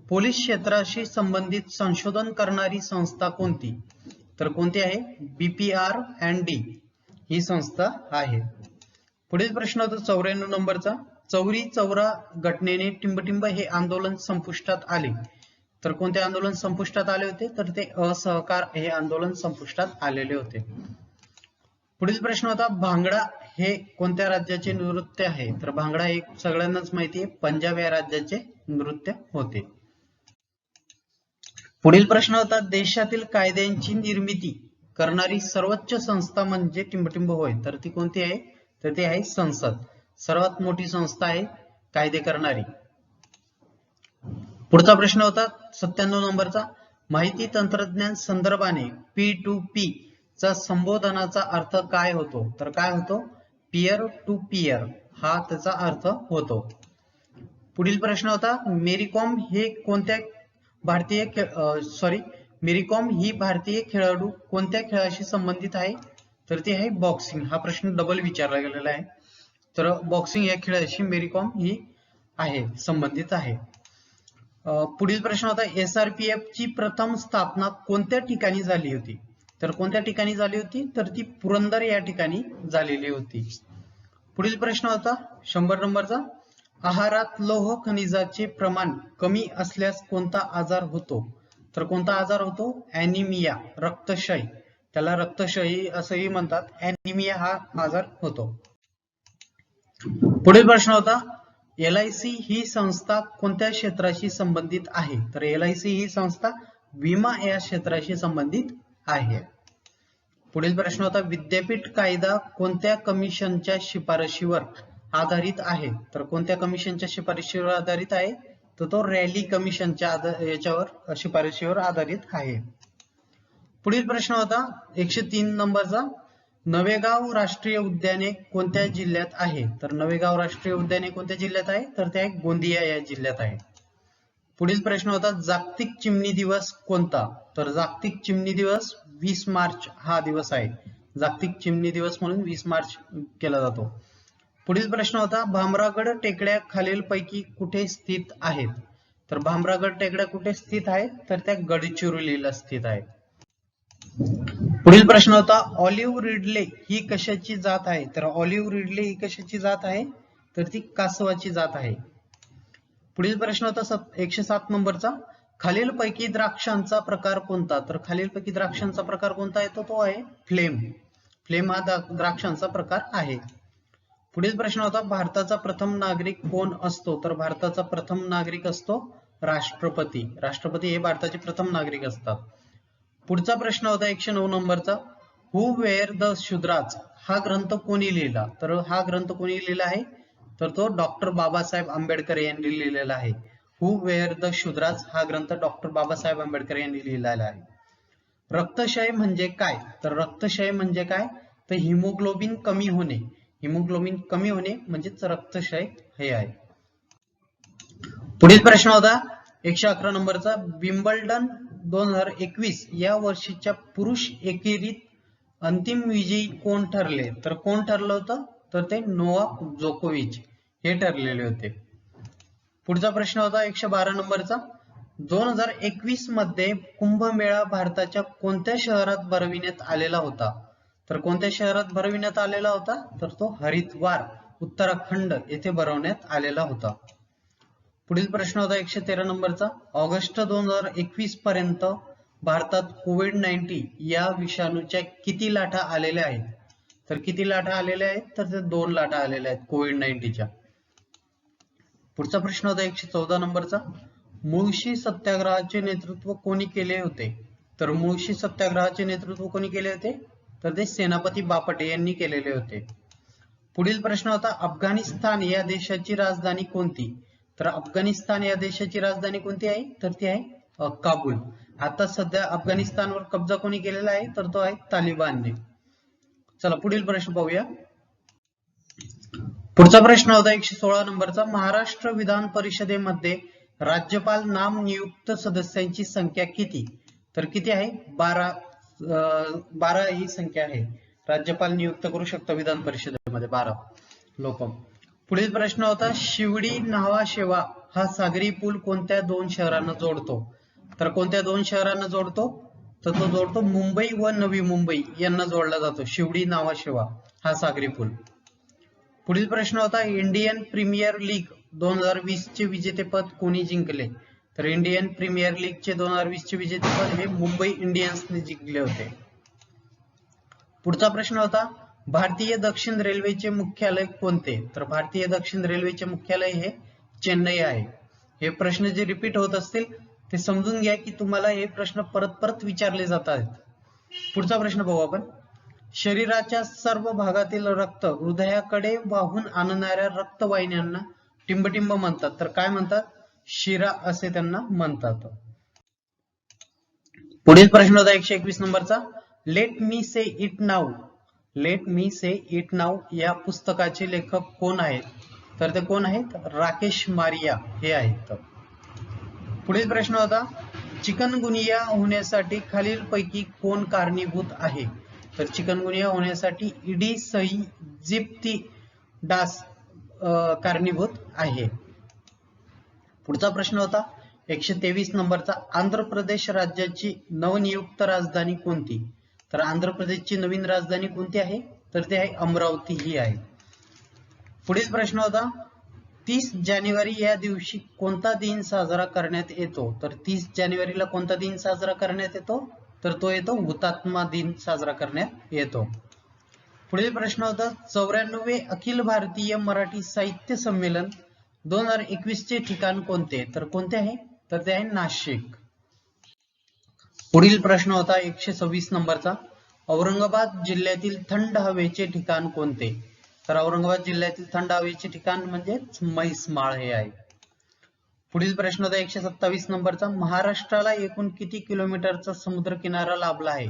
पोलीस क्षेत्राशी संबंधित संशोधन करणारी संस्था कोणती? तर कोणती आहे? BPR&D ही संस्था आहे. पुढील प्रश्न होता 94 नंबरचा, चौरी चौरा घटनेने टिंबटिंब हे आंदोलन संपुष्टात आले. तर कोणते आंदोलन संपुष्टात आले होते? तर ते असहकार हे आंदोलन संपुष्टात आलेले होते. पुढील प्रश्न होता, भांगडा हे कोणत्या राज्याचे नृत्य आहे? तर भांगडा हे सगळ्यांनाच माहिती आहे, पंजाब या राज्याचे नृत्य होते. पुढील प्रश्न होता, देशातील कायद्यांची निर्मिती करणारी सर्वोच्च संस्था म्हणजे टिंबटिंब होय. तर ती कोणती आहे? तर ती आहे संसद. सर्वात मोठी संस्था आहे कायदे करणारी. पुढचा प्रश्न होता 97 नंबरचा, माहिती तंत्रज्ञान संदर्भाने P2P चा संबोधनाचा अर्थ काय होतो? तर काय होतो? पीअर टू पीअर हा त्याचा अर्थ होतो. पुढील प्रश्न होता, मेरी कॉम ही भारतीय खेळाडू कोणत्या खेळाशी संबंधित आहे? तर ती आहे बॉक्सिंग. हा प्रश्न डबल विचारला गेलेला आहे. तर बॉक्सिंग या खेळाशी मेरी कॉम ही आहे, संबंधित आहे. पुढील प्रश्न होता, SRPF ची प्रथम स्थापना कोणत्या ठिकाणी झाली होती? तर कोणत्या ठिकाणी झाली होती? तर ती पुरंदर या ठिकाणी झालेली होती. पुढील प्रश्न होता 100 नंबरचा, आहारात लोह खनिजाचे प्रमाण कमी असल्यास कोणता आजार होतो? तर कोणता आजार होतो? ॲनिमिया, रक्तक्षय. त्याला रक्तक्षयी असंही म्हणतात. ॲनिमिया हा आजार होतो. पुढील प्रश्न होता, LIC ही संस्था कोणत्या क्षेत्राशी संबंधित आहे? तर LIC ही संस्था विमा या क्षेत्राशी संबंधित आहे. पुढील प्रश्न होता, विद्यापीठ कायदा कोणत्या कमिशनच्या शिफारशीवर आधारित आहे? तर कोणत्या कमिशनच्या शिफारशीवर आधारित आहे? तर तो रॅली कमिशनच्या याच्यावर शिफारशीवर आधारित आहे. पुढील प्रश्न होता 103 नंबरचा, नवेगाव राष्ट्रीय उद्याने कोणत्या जिल्ह्यात आहे? तर नवेगाव राष्ट्रीय उद्याने कोणत्या जिल्ह्यात आहे? तर ते गोंदिया या जिल्ह्यात आहे. पुढील प्रश्न होता, जागतिक चिमणी दिवस कोणता? तर जागतिक चिमणी दिवस 20 मार्च हा दिवस आहे. जागतिक चिमणी दिवस म्हणून 20 मार्च केला जातो. पुढील प्रश्न होता, भामरागड टेकड्या खालीलपैकी कुठे स्थित आहेत? तर भामरागड टेकड्या कुठे स्थित आहेत? तर त्या गडचिरोलीला स्थित आहेत. पुढील प्रश्न होता ऑलिव्ह रिडले ही कशाची जात आहे? तर ऑलिव्ह रिडले ही कशाची जात आहे? तर ती कासवाची जात आहे. पुढील प्रश्न होता 107 नंबरचा, खालीलपैकी द्राक्षांचा प्रकार कोणता? तर खालीलपैकी द्राक्षांचा प्रकार कोणता येतो? तो आहे फ्लेम. फ्लेम हा द्राक्षांचा प्रकार आहे. पुढील प्रश्न होता भारताचा प्रथम नागरिक कोण असतो? तर भारताचा प्रथम नागरिक असतो राष्ट्रपती. राष्ट्रपती हे भारताचे प्रथम नागरिक असतात. पुढचा प्रश्न होता 109 नंबरचा, हु वेअर द शूद्राज हा ग्रंथ कोणी लिहिला? तर हा ग्रंथ कोणी लिहिला आहे? तर तो डॉक्टर बाबासाहेब आंबेडकर यांनी लिहिलेला आहे. हु वेअर द शूद्राज हा ग्रंथ डॉक्टर बाबासाहेब आंबेडकर यांनी लिहिलेला आहे. रक्तक्षय म्हणजे काय? तर रक्तक्षय म्हणजे काय? तर हिमोग्लोबिन कमी होणे. हिमोग्लोबिन कमी होणे म्हणजेच रक्तक्षय हे आहे. पुढील प्रश्न होता 111 नंबरचा, विम्बल्डन 2021 या वर्षीच्या पुरुष एकेरीत अंतिम विजयी कोण ठरले? तर कोण ठरलं होतं? तर ते नोवाक जोकोविच हे ठरलेले होते. पुढचा प्रश्न होता 112 नंबरचा, 2021 मध्ये कुंभमेळा भारताच्या कोणत्या शहरात भरविण्यात आलेला होता? तर कोणत्या शहरात भरविण्यात आलेला होता? तर तो हरिद्वार उत्तराखंड येथे भरवण्यात आलेला होता. पुढील प्रश्न होता 113 नंबरचा, ऑगस्ट 2021 पर्यंत भारतात कोविड-19 या विषाणूच्या किती लाटा आलेल्या आहेत? तर किती लाटा आलेल्या आहेत? तर ते 2 लाटा आलेल्या आहेत कोविड-19च्या. पुढचा प्रश्न होता 114 नंबरचा, मुळशी सत्याग्रहाचे नेतृत्व कोणी केले होते? तर मुळशी सत्याग्रहाचे नेतृत्व कोणी केले होते? तर ते सेनापती बापट यांनी केलेले होते. पुढील प्रश्न होता अफगाणिस्तान या देशाची राजधानी कोणती? तर अफगाणिस्तान या देशाची राजधानी कोणती आहे? तर ती आहे काबूल. आता सध्या अफगाणिस्तानवर कब्जा कोणी केलेला आहे? तर तो आहे तालिबानने. चला पुढील प्रश्न पाहूया. पुढचा प्रश्न होता 116 नंबरचा, महाराष्ट्र विधान परिषदेमध्ये राज्यपाल नाम नियुक्त सदस्यांची संख्या किती? तर किती आहे? 12 ही संख्या आहे. राज्यपाल नियुक्त करू शकतो विधान परिषदेमध्ये 12 लोक. पुढील प्रश्न होता शिवडी न्हावा हा सागरी पूल कोणत्या 2 शहरांना जोडतो? तर कोणत्या 2 शहरांना जोडतो? तर तो जोडतो मुंबई व नवी मुंबई यांना जोडला जातो शिवडी न्हावा हा सागरी पूल. पुढील प्रश्न होता इंडियन प्रीमियर लीग 2020 चे विजेतेपद कोणी जिंकले? तर इंडियन प्रीमियर लीग चे 2020 चे विजेतेपद हे मुंबई इंडियन्सने जिंकले होते. पुढचा प्रश्न होता भारतीय दक्षिण रेल्वेचे मुख्यालय कोणते? तर भारतीय दक्षिण रेल्वेचे मुख्यालय हे चेन्नई आहे. हे प्रश्न जे रिपीट होत असतील ते समजून घ्या की तुम्हाला हे प्रश्न परत परत विचारले जातात. पुढचा प्रश्न पाहू आपण, शरीराच्या सर्व भागातील रक्त हृदयाकडे वाहून आणणाऱ्या रक्तवाहिन्यांना टिंबटिंब म्हणतात. तर काय म्हणतात? शिरा असे त्यांना म्हणतात. पुढील प्रश्न होता 121 नंबरचा, let me say it now let me say it now या पुस्तकाचे लेखक कोण आहेत? तर ते कोण आहेत? राकेश मारिया हे आहेत. पुढील प्रश्न होता चिकनगुनिया होण्यासाठी खालीलपैकी कोण कारणीभूत आहे? तर चिकनगुनिया होण्यासाठी इडीस इजिप्तिडास कारणीभूत आहे. पुढचा प्रश्न होता 123 नंबरचा, आंध्र प्रदेश राज्याची नवनियुक्त राजधानी कोणती? तर आंध्र प्रदेशची नवीन राजधानी कोणती आहे? तर ते आहे अमरावती ही आहे. पुढील प्रश्न होता 30 जानेवारी या दिवशी कोणता दिन साजरा करण्यात येतो? तर 30 जानेवारीला कोणता दिन साजरा करण्यात येतो? तर तो येतो हुतात्मा दिन साजरा करण्यात येतो. पुढील प्रश्न होता 94वे अखिल भारतीय मराठी साहित्य संमेलन 2021 चे ठिकाण कोणते? तर कोणते आहे? तर ते आहे नाशिक. पुढील प्रश्न होता 126 नंबरचा, औरंगाबाद जिल्ह्यातील थंड हवेचे ठिकाण कोणते? तर औरंगाबाद जिल्ह्यातील थंड हवेचे ठिकाण म्हणजे म्हैसमाळ हे आहे. पुढील प्रश्न होता 127 नंबरचा, महाराष्ट्राला एकूण किती किलोमीटरचा समुद्र किनारा लाभला आहे?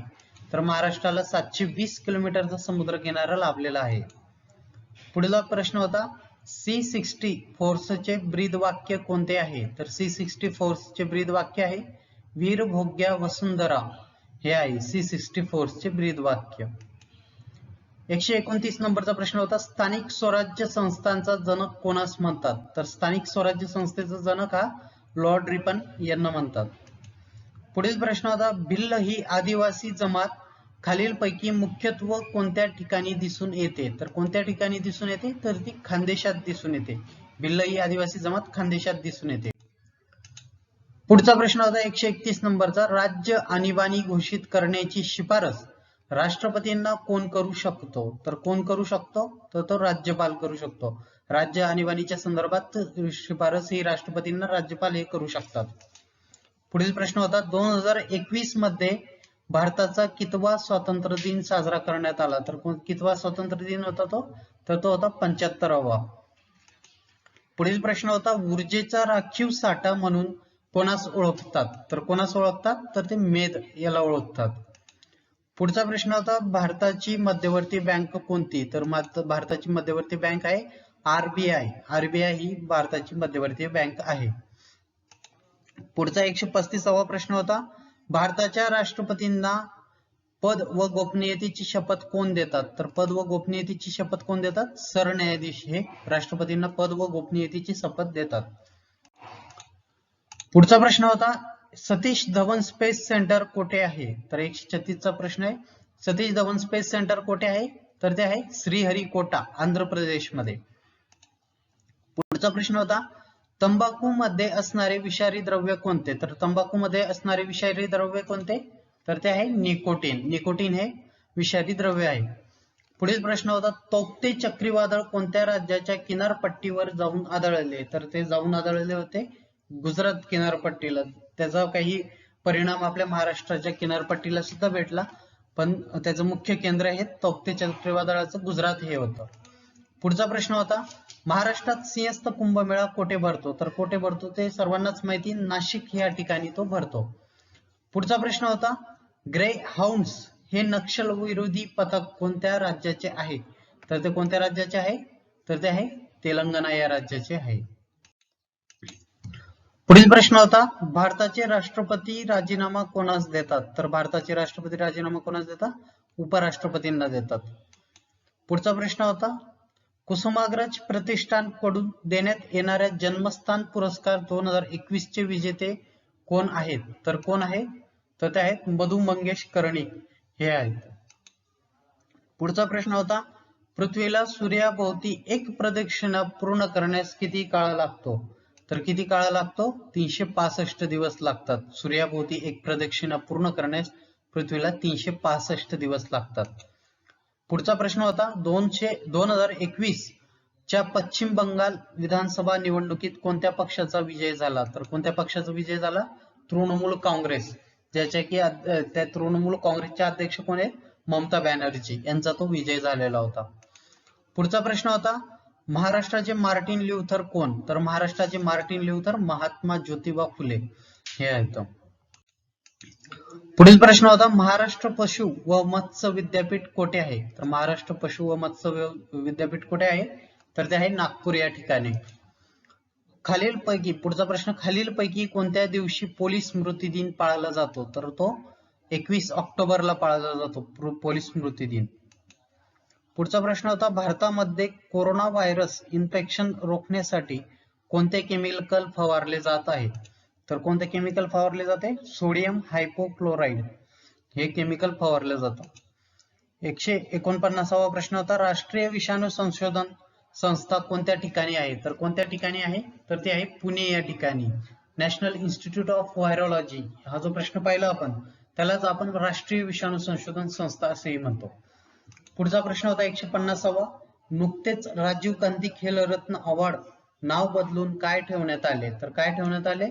तर महाराष्ट्राला 720 किलोमीटरचा समुद्र किनारा लाभलेला आहे. पुढील प्रश्न होता C60 फोर्सचे ब्रीद वाक्य कोणते आहे? तर C60 फोर्सचे ब्रीद वाक्य आहे वीरभोग्या वसुंधरा हे आहे C60 फोर्सचे ब्रीद वाक्य. 129 नंबरचा प्रश्न होता स्थानिक स्वराज्य संस्थांचा जनक कोणास म्हणतात? तर स्थानिक स्वराज्य संस्थेचा जनक हा लॉर्ड रिपन यांना म्हणतात. पुढील प्रश्न होता भिल्ल ही आदिवासी जमात खालीलपैकी मुख्यत्व कोणत्या ठिकाणी दिसून येते? तर कोणत्या ठिकाणी दिसून येते? तर ती खानदेशात दिसून येते. भिल्लई आदिवासी जमात खानदेशात दिसून येते. पुढचा प्रश्न होता 131 नंबरचा. राज्य आणीबाणी घोषित करण्याची शिफारस राष्ट्रपतींना कोण करू शकतो? तर कोण करू शकतो? तर तो राज्यपाल करू शकतो. राज्य आणीबाणीच्या संदर्भात शिफारस ही राष्ट्रपतींना राज्यपाल हे करू शकतात. पुढील प्रश्न होता 2021 मध्ये भारताचा कितवा स्वातंत्र्य दिन साजरा करण्यात आला? तर कितवा स्वातंत्र्य दिन होता तो? तर तो होता 75वा. पुढील प्रश्न होता ऊर्जेचा राखीव साठा म्हणून कोणास ओळखतात? तर कोणास ओळखतात? तर ते मेद याला ओळखतात. पुढचा प्रश्न होता भारताची मध्यवर्ती बँक कोणती? तर भारताची मध्यवर्ती बँक आहे आरबीआय. आरबीआय ही भारताची मध्यवर्ती बँक आहे. पुढचा 135वा प्रश्न होता भारताच्या राष्ट्रपतींना पद व गोपनीयतेची शपथ कोण देतात? तर पद व गोपनीयतेची शपथ कोण देतात? सरन्यायाधीश हे राष्ट्रपतींना पद व गोपनीयतेची शपथ देतात. पुढचा प्रश्न होता सतीश धवन स्पेस सेंटर कोठे आहे? तर 136 चा प्रश्न आहे. सतीश धवन स्पेस सेंटर कोठे आहे? तर ते आहे श्रीहरिकोटा, आंध्र प्रदेश मध्ये. पुढचा प्रश्न होता तंबाखू मध्ये असणारे विषारी द्रव्य कोणते? तर तंबाखू मध्ये असणारे विषारी द्रव्य कोणते? तर ते आहे निकोटीन. निकोटीन हे विषारी द्रव्य आहे. पुढील प्रश्न होता तौक्ते चक्रीवादळ कोणत्या राज्याच्या किनारपट्टीवर जाऊन आदळले? तर ते जाऊन आदळले होते गुजरात किनारपट्टीला. त्याचा काही परिणाम आपल्या महाराष्ट्राच्या किनारपट्टीला सुद्धा भेटला, पण त्याचं मुख्य केंद्र हे तौक्ते चक्रीवादळाचं गुजरात हे होतं. पुढचा प्रश्न होता महाराष्ट्रात सिंहस्थ कुंभमेळा कोठे भरतो? तर कोठे भरतो ते सर्वांनाच माहिती, नाशिक या ठिकाणी तो भरतो. पुढचा प्रश्न होता ग्रे हाउंड्स हे नक्षलविरोधी पथक कोणत्या राज्याचे आहे? तर ते कोणत्या राज्याचे आहे? तर ते आहे तेलंगणा या राज्याचे आहे. पुढील प्रश्न होता भारताचे राष्ट्रपती राजीनामा कोणास देतात? तर भारताचे राष्ट्रपती राजीनामा कोणास देतात? उपराष्ट्रपतींना देतात. पुढचा प्रश्न होता कुसुमाग्रज प्रतिष्ठान कडून देण्यात येणाऱ्या जन्मस्थान पुरस्कार 2021 चे विजेते कोण आहेत? तर कोण आहे? तर ते आहेत मधु मंगेश कर्णिक हे आहेत. पुढचा प्रश्न होता पृथ्वीला सूर्याभोवती एक प्रदक्षिणा पूर्ण करण्यास किती काळ लागतो? तर किती काळ लागतो? 365 दिवस लागतात. सूर्याभोवती एक प्रदक्षिणा पूर्ण करण्यास पृथ्वीला 365 दिवस लागतात. पुढचा प्रश्न होता 2021 च्या पश्चिम बंगाल विधानसभा निवडणुकीत कोणत्या पक्षाचा विजय झाला? तर कोणत्या पक्षाचा विजय झाला? तृणमूल काँग्रेस. ज्याच्या की त्या तृणमूल काँग्रेसच्या अध्यक्ष कोण आहेत? ममता बॅनर्जी यांचा तो विजय झालेला होता. पुढचा प्रश्न होता महाराष्ट्राचे मार्टिन ल्यूथर कोण? तर महाराष्ट्राचे मार्टिन ल्यूथर महात्मा ज्योतिबा फुले हे आहेत. पुढील प्रश्न होता महाराष्ट्र पशु व मत्स्य विद्यापीठ कोठे आहे? तर महाराष्ट्र पशु व मत्स्य विद्यापीठ कुठे आहे? तर ते आहे नागपूर या ठिकाणी. खालीलपैकी पुढचा प्रश्न खालीलपैकी कोणत्या दिवशी पोलीस स्मृती दिन पाळला जातो? तर तो 21 ऑक्टोबरला पाळला जातो पोलीस स्मृती दिन. पुढचा प्रश्न होता भारतामध्ये कोरोना व्हायरस इन्फेक्शन रोखण्यासाठी कोणते केमिकल फवारले जात आहे? तर कोणते केमिकल फवारले जाते? सोडियम हायपोक्लोराइड हे केमिकल फवारले जातं. 149वा प्रश्न होता राष्ट्रीय विषाणू संशोधन संस्था कोणत्या ठिकाणी आहे? तर कोणत्या ठिकाणी आहे? तर ते आहे पुणे या ठिकाणी. नॅशनल इन्स्टिट्यूट ऑफ व्हायरोलॉजी हा जो प्रश्न पाहिला आपण त्यालाच आपण राष्ट्रीय विषाणू संशोधन संस्था असेही म्हणतो. पुढचा प्रश्न होता 150वा नुकतेच राजीव गांधी खेलरत्न अवॉर्ड नाव बदलून काय ठेवण्यात आले? तर काय ठेवण्यात आले?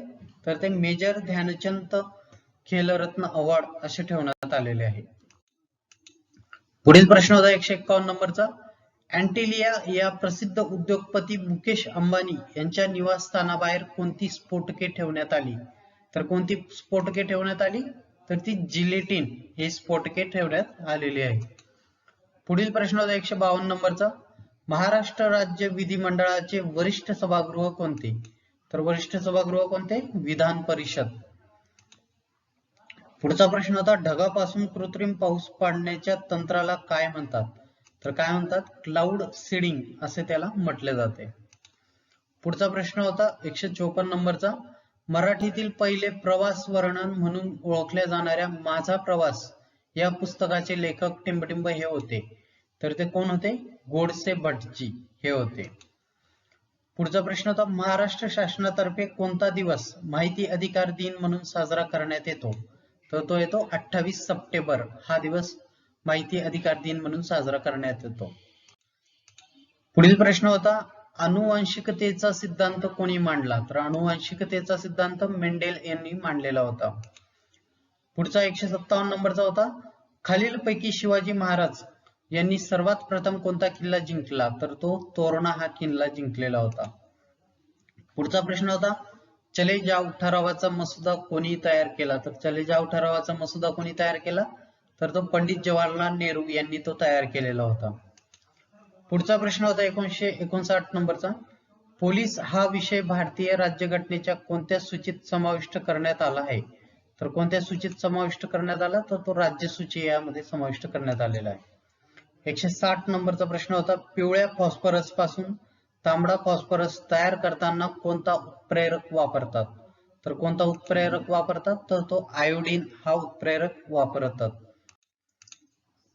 तर ते मेजर ध्यानचंद खेलरत्न अवॉर्ड असे ठेवण्यात आलेले आहे. पुढील प्रश्न होता 151 नंबरचा अँटिलिया या प्रसिद्ध उद्योगपती मुकेश अंबानी यांच्या निवासस्थानाबाहेर कोणती स्फोटके ठेवण्यात आली? तर कोणती स्फोटके ठेवण्यात आली? तर ती जिलेटिन हे स्फोटके ठेवण्यात आलेली आहे. पुढील प्रश्न होता 152 नंबरचा महाराष्ट्र राज्य विधिमंडळाचे वरिष्ठ सभागृह कोणते? तर वरिष्ठ सभागृह कोणते? विधान परिषद. पुढचा प्रश्न होता ढगापासून कृत्रिम पाऊस पाडण्याच्या तंत्राला काय म्हणतात? तर काय म्हणतात? क्लाउड सीडिंग असे त्याला म्हटले जाते. पुढचा प्रश्न होता 154 नंबरचा मराठीतील पहिले प्रवास वर्णन म्हणून ओळखल्या जाणाऱ्या माझा प्रवास या पुस्तकाचे लेखक टिंबटिंब हे होते, तर ते कोण होते? गोडसे भटजी हे होते. पुढचा प्रश्न होता, महाराष्ट्र शासनातर्फे कोणता दिवस माहिती अधिकार दिन म्हणून साजरा करण्यात येतो? तर तो येतो 28 सप्टेंबर हा दिवस माहिती अधिकार दिन म्हणून साजरा करण्यात येतो. पुढील प्रश्न होता, आनुवंशिकतेचा सिद्धांत कोणी मांडला? तर आनुवंशिकतेचा सिद्धांत मेंडेल यांनी मांडलेला होता. पुढचा 157 नंबरचा होता, खालीलपैकी शिवाजी महाराज यांनी सर्वात प्रथम कोणता किल्ला जिंकला? तर तो तोरणा हा किल्ला जिंकलेला होता. पुढचा प्रश्न होता, चले जाव ठरावाचा मसुदा कोणी तयार केला? तर चले जाव ठरावाचा मसुदा कोणी तयार केला? तर तो पंडित जवाहरलाल नेहरू यांनी तो तयार केलेला होता. पुढचा प्रश्न होता 1959 नंबरचा, पोलीस हा विषय भारतीय राज्यघटनेच्या कोणत्या सूचीत समाविष्ट करण्यात आला आहे? तर कोणत्या सूचीत समाविष्ट करण्यात आला? तर तो राज्य सूची यामध्ये समाविष्ट करण्यात आलेला आहे. 160 नंबरचा प्रश्न होता, पिवळ्या फॉस्फरस पासून तांबडा फॉस्फरस तयार करताना कोणता उत्प्रेरक वापरतात? तर कोणता उत्प्रेरक वापरतात? तर तो आयोडीन हा उत्प्रेरक वापरतात.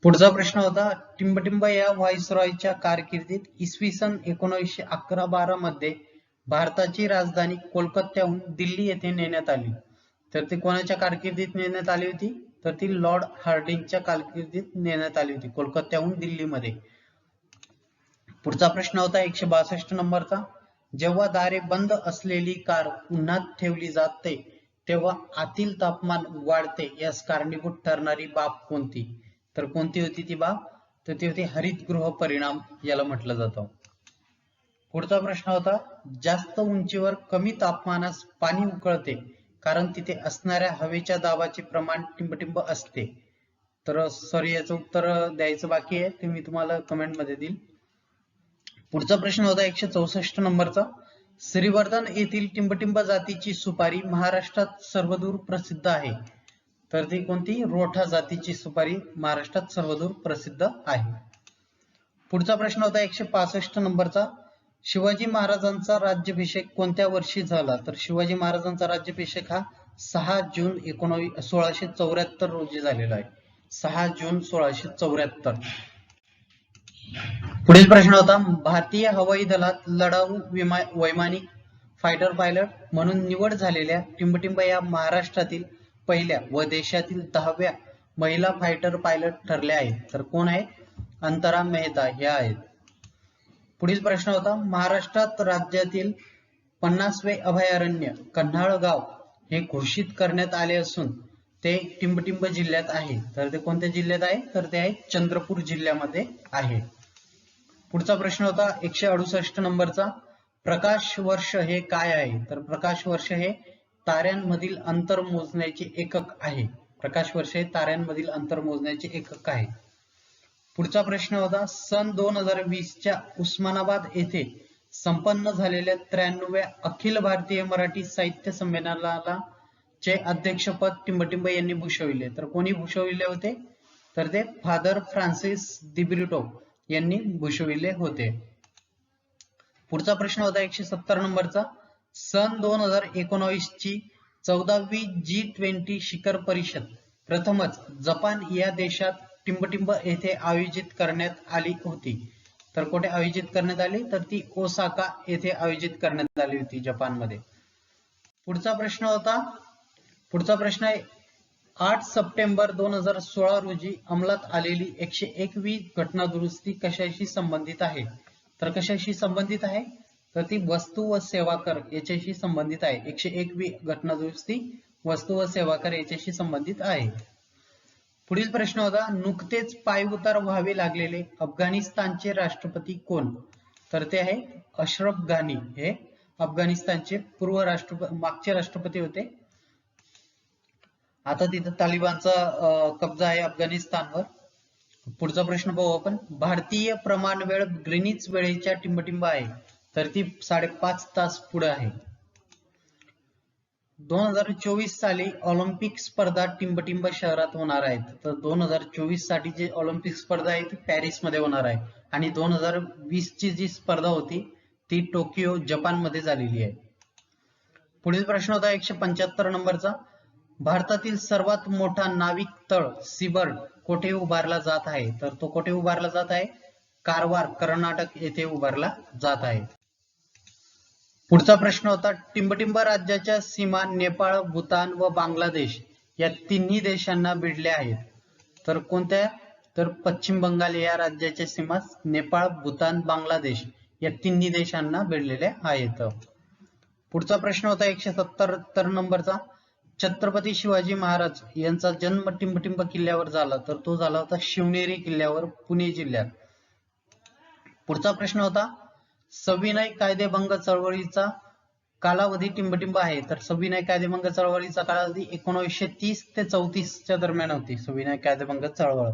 पुढचा प्रश्न होता, टिंबटिंब या व्हाईसरॉयच्या कारकिर्दीत इसवी सन 1911-12 मध्ये भारताची राजधानी कोलकात्याहून दिल्ली येथे नेण्यात आली. तर ती कोणाच्या कारकिर्दीत नेण्यात आली होती? तर ती लॉर्ड हार्डिंगच्या कारकिर्दीत नेण्यात आली होती, कोलकात्याहून दिल्लीमध्ये. पुढचा प्रश्न होता 162 नंबरचा, जेव्हा दारे बंद असलेली कार उन्हात ठेवली जाते तेव्हा आतील तापमान वाढते यास कारणीभूत ठरणारी बाब कोणती? तर कोणती होती ती बाब? तर ती होती हरितगृह परिणाम याला म्हटलं जातं. पुढचा प्रश्न होता, जास्त उंचीवर कमी तापमानास पाणी उकळते कारण तिथे असणाऱ्या हवेच्या दाबाचे प्रमाण टिंबटिंब असते. तर सॉरी, याचं उत्तर द्यायचं बाकी आहे, ते मी तुम्हाला कमेंट मध्ये देईल. पुढचा प्रश्न होता 164 नंबरचा, श्रीवर्धन येथील टिंबटिंब जातीची सुपारी महाराष्ट्रात सर्वदूर प्रसिद्ध आहे. तर ती कोणती? रोठा जातीची सुपारी महाराष्ट्रात सर्वदूर प्रसिद्ध आहे. पुढचा प्रश्न होता 165 नंबरचा, शिवाजी महाराजांचा राज्याभिषेक कोणत्या वर्षी झाला? तर शिवाजी महाराजांचा राज्याभिषेक हा 6 जून 1674 रोजी झालेला आहे. 6 जून 1674. पुढील प्रश्न होता, भारतीय हवाई दलात लढाऊ वैमानिक फायटर पायलट म्हणून निवड झालेल्या टिंबटिंब या महाराष्ट्रातील पहिल्या व देशातील 10व्या महिला फायटर पायलट ठरल्या आहेत. तर कोण आहे? अंतरा मेहता ह्या आहेत. पुढील प्रश्न होता, महाराष्ट्रात राज्यातील 50वे अभयारण्य कन्हाळगाव हे घोषित करण्यात आले असून ते टिंबटिंब जिल्ह्यात आहे. तर ते कोणत्या जिल्ह्यात आहे? तर ते आहे चंद्रपूर जिल्ह्यामध्ये आहे. पुढचा प्रश्न होता 168 नंबरचा, प्रकाश वर्ष हे काय आहे? तर प्रकाश वर्ष हे ताऱ्यांमधील अंतर मोजण्याचे एकक आहे. प्रकाश वर्ष हे ताऱ्यांमधील अंतर मोजण्याचे एकक आहे. पुढचा प्रश्न होता, सन 2020च्या उस्मानाबाद येथे संपन्न झालेल्या 93व्या अखिल भारतीय मराठी साहित्य संमेलनाला चे अध्यक्षपद टिंबटिंब यांनी भूषविले. तर कोणी भूषविले होते? तर ते फादर फ्रान्सिस दिब्रिटो यांनी भूषविले होते. पुढचा प्रश्न होता 170 नंबरचा, सन 2019 ची 14वी G20 शिखर परिषद प्रथमच जपान या देशात टिंबटिंब येथे आयोजित करण्यात आली होती. तर कुठे आयोजित करण्यात आली? तर ती ओसाका येथे आयोजित करण्यात आली होती, जपानमध्ये. पुढचा प्रश्न आहे 8 सप्टेंबर 2016 रोजी अंमलात आलेली 101वी घटना दुरुस्ती कशाशी संबंधित आहे? तर कशाशी संबंधित आहे? तर ती वस्तू व सेवा कर याच्याशी संबंधित आहे. 101वी घटना दुरुस्ती वस्तू व सेवा कर याच्याशी संबंधित आहे. पुढील प्रश्न होता, नुकतेच पायउतार व्हावे लागलेले अफगाणिस्तानचे राष्ट्रपती कोण? तर ते आहे अशरफ घानी. हे अफगाणिस्तानचे मागचे राष्ट्रपती होते. आता तिथे तालिबानचा कब्जा आहे अफगाणिस्तानवर. पुढचा प्रश्न पाहू आपण, भारतीय प्रमाण वेळ ग्रीनिच वेळेच्या टिंबटिंब आहे. तर ती 5.5 तास पुढे आहे. 2024 साली ऑलिम्पिक स्पर्धा टिंबटिंब शहरात होणार आहेत. तर 2024 साठी जी ऑलिम्पिक स्पर्धा आहे ती पॅरिस मध्ये होणार आहे आणि 2020 ची जी स्पर्धा होती ती टोकियो जपान मध्ये झालेली आहे. पुढील प्रश्न होता 175 नंबरचा, भारतातील सर्वात मोठा नाविक तळ सीबर्ड कोठे उभारला जात आहे? तर तो कोठे उभारला जात आहे? कारवार, कर्नाटक येथे उभारला जात आहे. पुढचा प्रश्न होता, टिंबटिंब राज्याच्या सीमा नेपाळ, भूतान व बांगलादेश या तिन्ही देशांना भिडल्या आहेत. तर कोणत्या? तर पश्चिम बंगाल या राज्याच्या सीमा नेपाळ, भूतान, बांगलादेश या तिन्ही देशांना भिडलेल्या आहेत. पुढचा प्रश्न होता 177 नंबरचा, छत्रपती शिवाजी महाराज यांचा जन्म टिंबटिंब किल्ल्यावर झाला, तर तो झाला होता शिवनेरी किल्ल्यावर, पुणे जिल्ह्यात. पुढचा प्रश्न होता, सविनय कायदेभंग चळवळीचा कालावधी टिंबटिंब आहे, तर सविनय कायदेभंग चळवळीचा कालावधी 1930 ते 34 दरम्यान होती सविनय कायदेभंग चळवळ.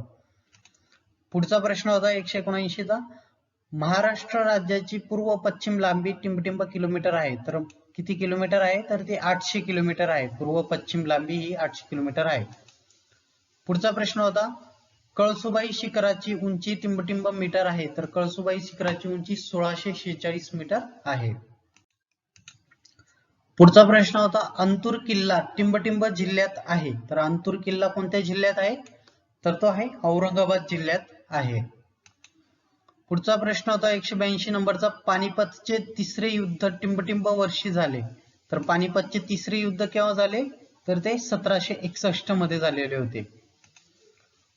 पुढचा प्रश्न होता 179 चा, महाराष्ट्र राज्याची पूर्व पश्चिम लांबी टिंबटिंब किलोमीटर आहे, तर किती किलोमीटर आहे? तर ती 800 किलोमीटर आहे. पूर्व पश्चिम लांबी ही 800 किलोमीटर आहे. पुढचा प्रश्न होता, कळसुबाई शिखराची उंची टिंबटिंब मीटर आहे, तर कळसुबाई शिखराची उंची 1646 मीटर आहे. पुढचा प्रश्न होता, अंतूर किल्ला टिंबटिंब जिल्ह्यात आहे, तर अंतूर किल्ला कोणत्या जिल्ह्यात आहे? तर तो आहे औरंगाबाद जिल्ह्यात आहे. पुढचा प्रश्न होता 182 नंबरचा, पानिपतचे तिसरे युद्ध टिंबटिंब वर्षी झाले, तर पानिपतचे तिसरे युद्ध केव्हा झाले? तर ते 1761 मध्ये झालेले होते.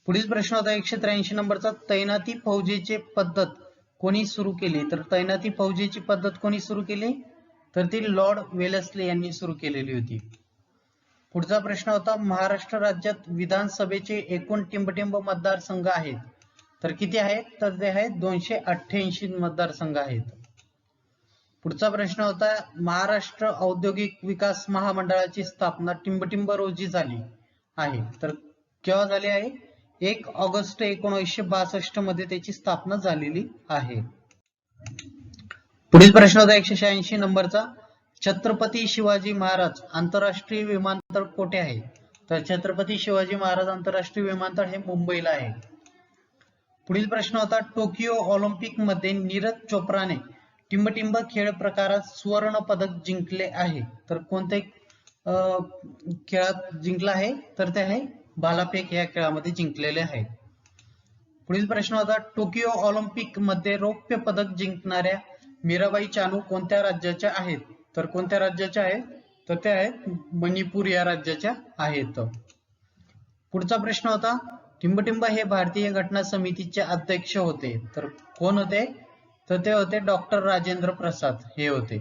पुढील प्रश्न होता 183 नंबरचा, तैनाती फौजेची पद्धत कोणी सुरू केली? तर तैनाती फौजेची पद्धत कोणी सुरू केली? तर ती लॉर्ड वेलेस्ली यांनी सुरू केलेली होती. पुढचा प्रश्न होता, महाराष्ट्र राज्यात विधानसभेचे एकूण टिंबटिंब मतदारसंघ आहेत, तर किती आहेत? तर ते आहेत 288 मतदारसंघ आहेत. पुढचा प्रश्न होता, महाराष्ट्र औद्योगिक विकास महामंडळाची स्थापना टिंबटिंब रोजी झाली आहे, तर केव्हा झाली आहे? 1 ऑगस्ट 1962 मध्ये त्याची स्थापना झालेली आहे. पुढील प्रश्न होता 186 नंबरचा, छत्रपती शिवाजी महाराज आंतरराष्ट्रीय विमानतळ कोठे आहे? तर छत्रपती शिवाजी महाराज आंतरराष्ट्रीय विमानतळ हे मुंबईला आहे. पुढील प्रश्न होता, टोकियो ऑलिम्पिक मध्ये नीरज चोप्राने टिंबटिंब खेळ प्रकारात सुवर्ण पदक जिंकले आहे, तर कोणते खेळात जिंकला आहे? तर ते आहे भालाफेक या खेळामध्ये जिंकलेले आहे. पुढील प्रश्न होता, टोकियो ऑलिम्पिक मध्ये रौप्य पदक जिंकणाऱ्या मीराबाई चानू कोणत्या राज्याच्या आहेत? तर कोणत्या राज्याच्या आहेत? तर ते आहेत मणिपूर या राज्याच्या आहेत. पुढचा प्रश्न होता, टिंबटिंब हे भारतीय घटना समितीचे अध्यक्ष होते, तर कोण होते? तर ते होते डॉक्टर राजेंद्र प्रसाद हे होते.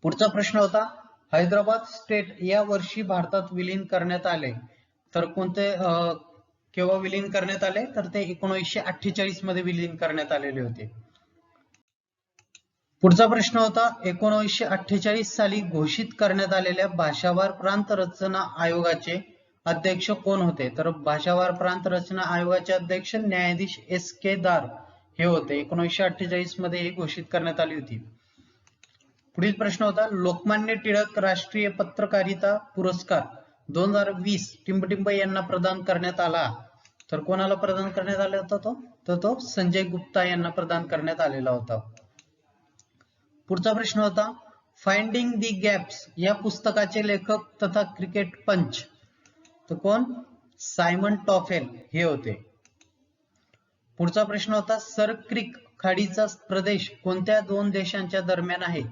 पुढचा प्रश्न होता, हैदराबाद स्टेट या वर्षी भारतात विलीन करण्यात आले, तर कोणते केव्हा विलीन करण्यात आले? तर ते 1948 मध्ये विलीन करण्यात आलेले होते. पुढचा प्रश्न होता, 1948 साली घोषित करण्यात आलेल्या भाषावार प्रांत रचना आयोगाचे अध्यक्ष कोण होते? तर भाषावार प्रांत रचना आयोगाचे अध्यक्ष न्यायाधीश S.K. दार हे होते. 1948 मध्ये हे घोषित करण्यात आली होती. पुढील प्रश्न होता, लोकमान्य टिळक राष्ट्रीय पत्रकारिता पुरस्कार 2020 टिंबटिंब यांना प्रदान करण्यात आला, तर कोणाला प्रदान करण्यात आला होता? तो संजय गुप्ता यांना प्रदान करण्यात आलेला होता. पुढचा प्रश्न होता, फाइंडिंग दी गॅप्स या पुस्तकाचे लेखक तथा क्रिकेट पंच, तर कोण? सायमन टॉफेल हे होते. पुढचा प्रश्न होता, सर क्रिक खाडीचा प्रदेश कोणत्या दोन देशांच्या दरम्यान आहे?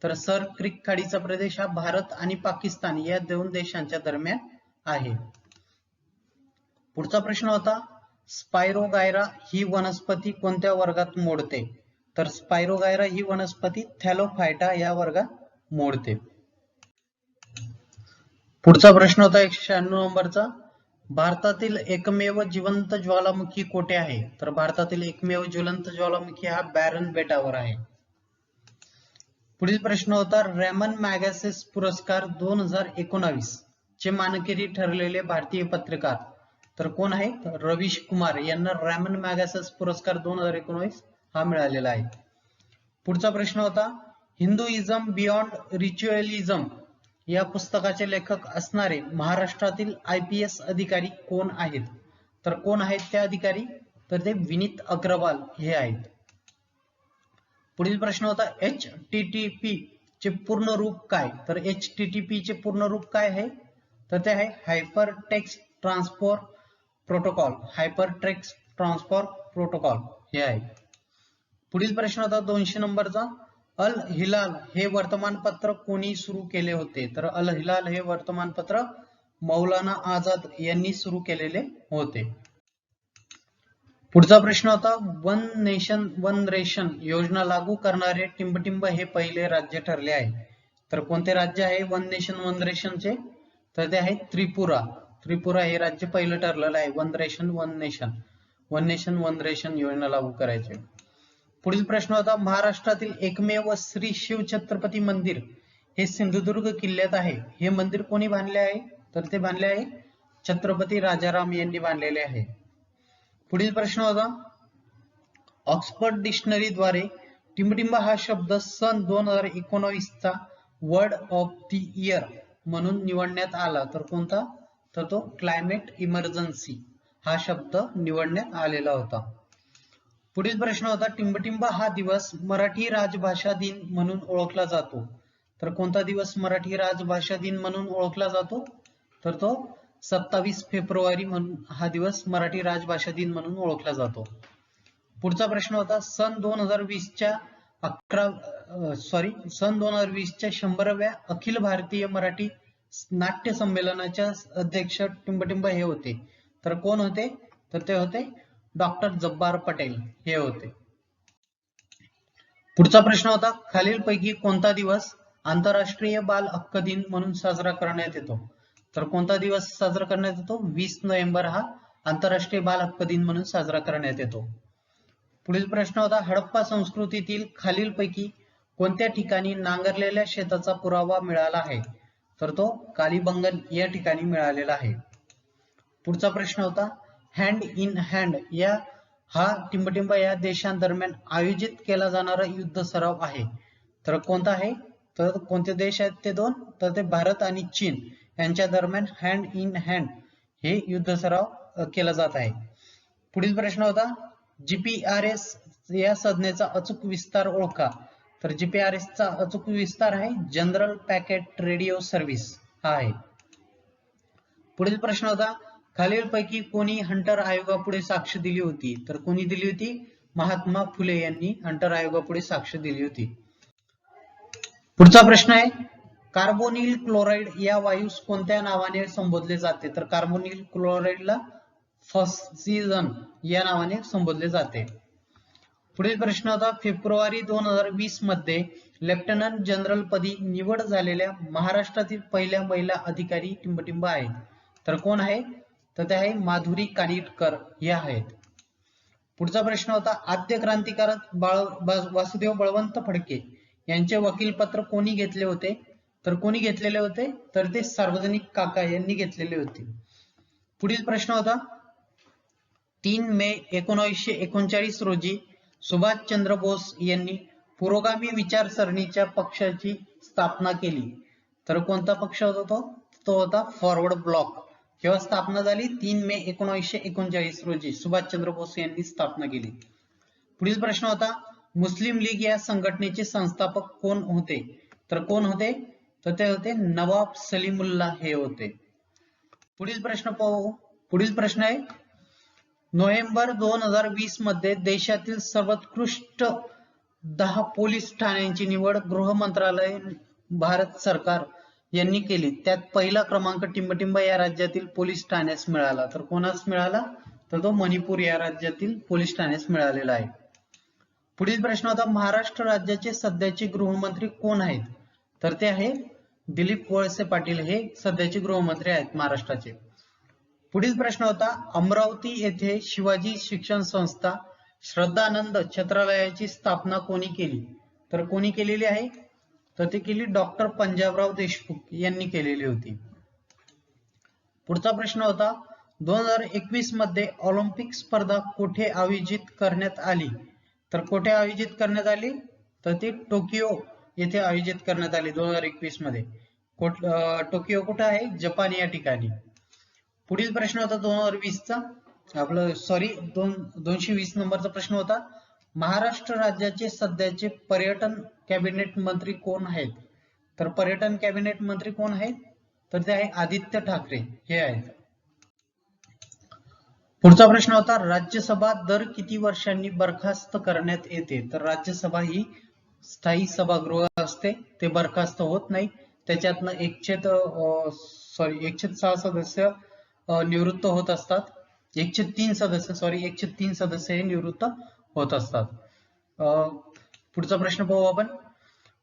तर सर क्रिक खाडीचा प्रदेश हा भारत आणि पाकिस्तान या दोन देशांच्या दरम्यान आहे. पुढचा प्रश्न होता, स्पायरोगायरा ही वनस्पती कोणत्या वर्गात मोडते? तर स्पायरोगायरा ही वनस्पती थॅलोफायटा या वर्गात मोडते. पुढचा प्रश्न होता 196 नंबरचा, भारतातील एकमेव जिवंत ज्वालामुखी कोठे आहे? तर भारतातील एकमेव ज्वलंत ज्वालामुखी हा बॅरन बेटावर आहे. पुढील प्रश्न होता, रॅमन मॅगसेस पुरस्कार 2019 चे मानकरी ठरलेले भारतीय पत्रकार, तर कोण आहे? रवीश कुमार यांना रॅमन मॅगसेस पुरस्कार 2019 हा मिळालेला आहे. पुढचा प्रश्न होता, हिंदुइझम बियॉन्ड रिच्युअलिझम या पुस्तकाचे लेखक असणारे महाराष्ट्रातील IPS अधिकारी कोण आहेत? तर कोण आहेत ते अधिकारी? तर ते विनीत अग्रवाल हे आहेत. पुढील प्रश्न होता, HTTP चे पूर्ण रूप काय? तर HTTP चे पूर्ण रूप काय आहे? तर ते आहे hyper text transfer protocol. Hyper text transfer protocol हे आहे. पुढील प्रश्न होता 200 नंबरचा. अल हिलाल हे वर्तमानपत्र कोणी सुरू केले होते? तर अल हिलाल हे वर्तमानपत्र मौलाना आझाद यांनी सुरू केलेले होते. पुढचा प्रश्न होता वन नेशन वन रेशन योजना लागू करणारे टिंबटिंब हे पहिले राज्य ठरले आहे. तर कोणते राज्य आहे वन नेशन वन रेशनचे? तर ते आहे त्रिपुरा. त्रिपुरा हे राज्य पहिलं ठरलेलं आहे one ration one nation, one nation one ration योजना लागू करायचे. पुढील प्रश्न होता महाराष्ट्रातील एकमेव श्री शिव छत्रपती मंदिर हे सिंधुदुर्ग किल्ल्यात आहे. हे मंदिर कोणी बांधले आहे? तर ते बांधले आहे छत्रपती राजाराम यांनी बांधलेले आहे. पुढील प्रश्न होता ऑक्सफर्ड डिक्शनरी द्वारे टिंबटिंब हा शब्द सन 2019 चा वर्ड ऑफ द इयर म्हणून निवडण्यात आला. तर कोणता? तर तो क्लायमेट इमर्जन्सी हा शब्द निवडण्यात आलेला होता. पुढील प्रश्न होता टिंबटिंब हा दिवस मराठी राजभाषा दिन म्हणून ओळखला जातो. तर कोणता दिवस मराठी राजभाषा दिन म्हणून ओळखला जातो? तर तो 27 फेब्रुवारी म्हणून हा दिवस मराठी राजभाषा दिन म्हणून ओळखला जातो. पुढचा प्रश्न होता सन 2020 च्या 100व्या अखिल भारतीय मराठी नाट्य संमेलनाच्या अध्यक्ष टिंबटिंब हे होते. तर कोण होते? तर ते होते डॉक्टर जब्बार पटेल हे होते. पुढचा प्रश्न होता खालीलपैकी कोणता दिवस आंतरराष्ट्रीय बाल हक्क दिन म्हणून साजरा करण्यात येतो? तर कोणता दिवस साजरा करण्यात येतो? 20 नोव्हेंबर हा आंतरराष्ट्रीय बाल हक्क दिन म्हणून साजरा करण्यात येतो. पुढील प्रश्न होता हडप्पा संस्कृतीतील खालीलपैकी कोणत्या ठिकाणी नांगरलेल्या शेताचा पुरावा मिळाला आहे? तर तो कालीबंगन या ठिकाणी मिळालेला आहे. पुढचा प्रश्न होता हँड इन हँड हा टिंबटिंब या देशांदरम्यान आयोजित केला जाणारा युद्ध सराव आहे. तर कोणता आहे? तर कोणते देश आहेत ते दोन? तर ते भारत आणि चीन यांच्या दरम्यान हँड इन हँड हे युद्ध सराव केला जात आहे. पुढील प्रश्न होता जीपीआरएस या संज्ञेचा अचूक विस्तार ओळखा. तर जीपीआरएस चा अचूक विस्तार आहे जनरल पॅकेट रेडिओ सर्व्हिस हा आहे. पुढील प्रश्न होता खालीलपैकी कोणी हंटर आयोगापुढे साक्ष दिली होती? तर कोणी दिली होती? महात्मा फुले यांनी हंटर आयोगापुढे साक्ष दिली होती. पुढचा प्रश्न आहे कार्बोनिल क्लोराईड या वायूस कोणत्या नावाने संबोधले जाते? तर कार्बोनिल क्लोराईडला फॉस्सिजन या नावाने संबोधले जाते. पुढील प्रश्न होता फेब्रुवारी 2020 मध्ये लेफ्टनंट जनरल पदी निवड झालेल्या महाराष्ट्रातील पहिल्या महिला अधिकारी टिंबटिंब आहेत. तर कोण आहे? तर ते आहे माधुरी कानिटकर या आहेत. पुढचा प्रश्न होता आद्य क्रांतिकारक वासुदेव बळवंत फडके यांचे वकीलपत्र कोणी घेतले होते? तर कोणी घेतलेले होते? तर ते सार्वजनिक काका यांनी घेतलेले होते. पुढील प्रश्न होता 3 मे 1939 रोजी सुभाषचंद्र बोस यांनी पुरोगामी विचारसरणीच्या पक्षाची स्थापना केली. तर कोणता पक्ष होता तो? तो होता फॉरवर्ड ब्लॉक. केव्हा स्थापना झाली? 3 मे 1939 रोजी सुभाषचंद्र बोस यांनी स्थापना केली. पुढील प्रश्न होता मुस्लिम लीग या संघटनेचे संस्थापक कोण होते? तर कोण होते? तर ते होते नवाब सलीमुल्लाह हे होते. पुढील प्रश्न पाहू. पुढील प्रश्न आहे नोव्हेंबर 2020 मध्ये देशातील सर्वोत्कृष्ट 10 पोलीस ठाण्यांची निवड गृह मंत्रालय भारत सरकार यांनी केली. त्यात पहिला क्रमांक टिंबटिंब या राज्यातील पोलीस ठाण्यास मिळाला. तर कोणास मिळाला? तर तो मणिपूर या राज्यातील पोलीस ठाण्यास मिळालेला आहे. पुढील प्रश्न होता महाराष्ट्र राज्याचे सध्याचे गृहमंत्री कोण आहेत? तर ते आहे दिलीप वळसे पाटील हे सध्याचे गृहमंत्री आहेत महाराष्ट्राचे. पुढील प्रश्न होता अमरावती येथे शिवाजी शिक्षण संस्था श्रद्धानंद छत्रालयाची स्थापना कोणी केली? तर कोणी केलेली आहे? तर ती केली डॉक्टर पंजाबराव देशमुख यांनी केलेली होती. पुढचा प्रश्न होता 2021 मध्ये ऑलिम्पिक स्पर्धा कुठे आयोजित करण्यात आली? तर कुठे आयोजित करण्यात आली? तर ती टोकियो येथे आयोजित करण्यात आली 2021 मध्ये. टोकियो कुठे आहे? जपान या ठिकाणी. पुढील प्रश्न होता 2020 चा 220 नंबरचा प्रश्न होता महाराष्ट्र राज्याचे सध्याचे पर्यटन कॅबिनेट मंत्री कोण आहेत? तर पर्यटन कॅबिनेट मंत्री कोण आहेत? तर ते आहे आदित्य ठाकरे हे आहेत. पुढचा प्रश्न होता राज्यसभा दर किती वर्षांनी बरखास्त करण्यात येते. तर राज्यसभा ही स्थायी सभागृह असते, ते बरखास्त होत नाही. त्याच्यातनं 106 सदस्य निवृत्त होत असतात. 103 सदस्य हे निवृत्त होत असतात. पुढचा प्रश्न पाहू आपण.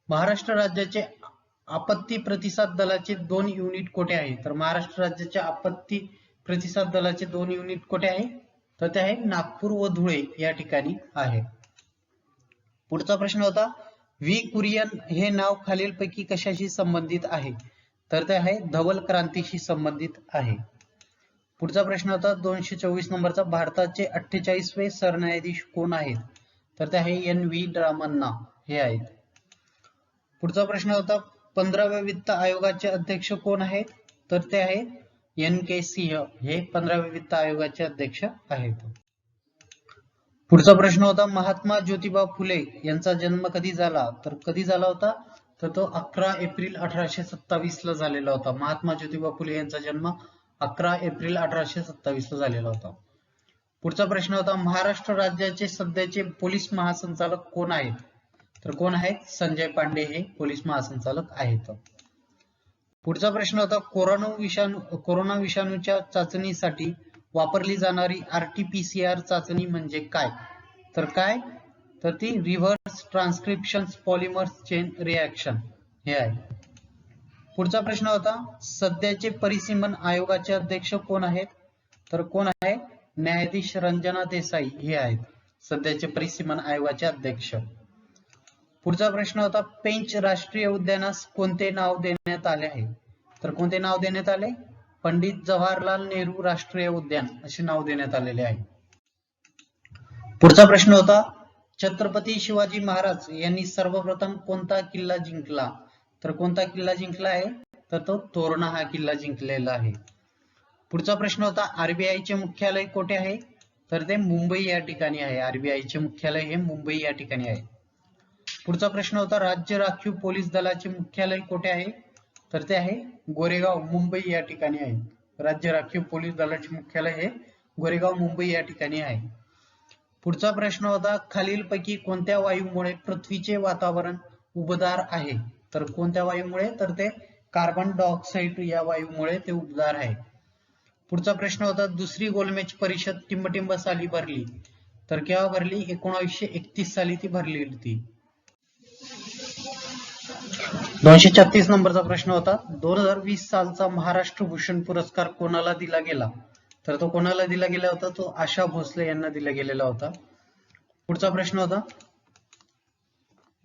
महाराष्ट्र राज्याचे आपत्ती प्रतिसाद दलाचे 2 युनिट कोठे आहे. तर महाराष्ट्र राज्याच्या आपत्ती प्रतिसाद दलाचे 2 युनिट कोठे आहे. तर ते आहे नागपूर व धुळे या ठिकाणी आहे. पुढचा प्रश्न होता व्ही कुरियन हे नाव खालीलपैकी कशाशी संबंधित आहे. तर ते आहे धवल क्रांतीशी संबंधित आहे. पुढचा प्रश्न होता 224 नंबरचा भारताचे 48वे सरन्यायाधीश कोण आहेत. तर ते आहे NV रामण्णा हे आहेत. पुढचा प्रश्न होता 15व्या वित्त आयोगाचे अध्यक्ष कोण आहेत. तर ते आहेत NK सिंह हे 15व्या वित्त आयोगाचे अध्यक्ष आहेत. पुढचा प्रश्न होता महात्मा ज्योतिबा फुले यांचा जन्म कधी झाला. तर कधी झाला होता. तर तो 11 एप्रिल 1827 ला झालेला होता. महात्मा ज्योतिबा फुले यांचा जन्म 11 एप्रिल 1827 ला झालेला होता. पुढचा प्रश्न होता महाराष्ट्र राज्याचे सध्याचे पोलीस महासंचालक कोण आहेत. तर कोण आहेत. संजय पांडे हे पोलीस महासंचालक आहेत. पुढचा प्रश्न होता कोरोना विषाणूच्या चाचणीसाठी वापरली जाणारी RT-PCR चाचणी म्हणजे काय. तर काय. तर ती reverse transcription polymer chain reaction हे आहे. पुढचा प्रश्न होता सध्याचे परिसीमन आयोगाचे अध्यक्ष कोण आहेत. तर कोण आहे. न्यायाधीश रंजना देसाई हे आहेत सध्याचे परिसीमन आयोगाचे अध्यक्ष. पुढचा प्रश्न होता पेंच राष्ट्रीय उद्यानास कोणते नाव देण्यात आले आहे. तर कोणते नाव देण्यात आले. पंडित जवाहरलाल नेहरू राष्ट्रीय उद्यान असे नाव देण्यात आलेले आहे. पुढचा प्रश्न होता छत्रपती शिवाजी महाराज यांनी सर्वप्रथम कोणता किल्ला जिंकला. तर कोणता किल्ला जिंकला आहे. तर तो तोरणा हा किल्ला जिंकलेला आहे. पुढचा प्रश्न होता RBI चे मुख्यालय कोठे आहे. तर ते मुंबई या ठिकाणी आहे. RBI चे मुख्यालय हे मुंबई या ठिकाणी आहे. पुढचा प्रश्न होता राज्य राखीव पोलीस दलाचे मुख्यालय कोठे आहे. तर ते आहे गोरेगाव मुंबई या ठिकाणी आहे. राज्य राखीव पोलीस दलाचे मुख्यालय हे गोरेगाव मुंबई या ठिकाणी आहे. पुढचा प्रश्न होता खालीलपैकी कोणत्या वायूमुळे पृथ्वीचे वातावरण उबदार आहे. तर कोणत्या वायूमुळे. तर ते कार्बन डायऑक्साईड या वायूमुळे ते उबदार आहे. पुढचा प्रश्न होता दुसरी गोलमेज परिषद टिंबटिंब साली भरली. तर केव्हा भरली. 1931 साली ती भरली होती. 236 नंबरचा प्रश्न होता 2020 सालचा महाराष्ट्र भूषण पुरस्कार कोणाला दिला गेला. तर तो कोणाला दिला गेला होता. तो आशा भोसले यांना दिला गेलेला होता. पुढचा प्रश्न होता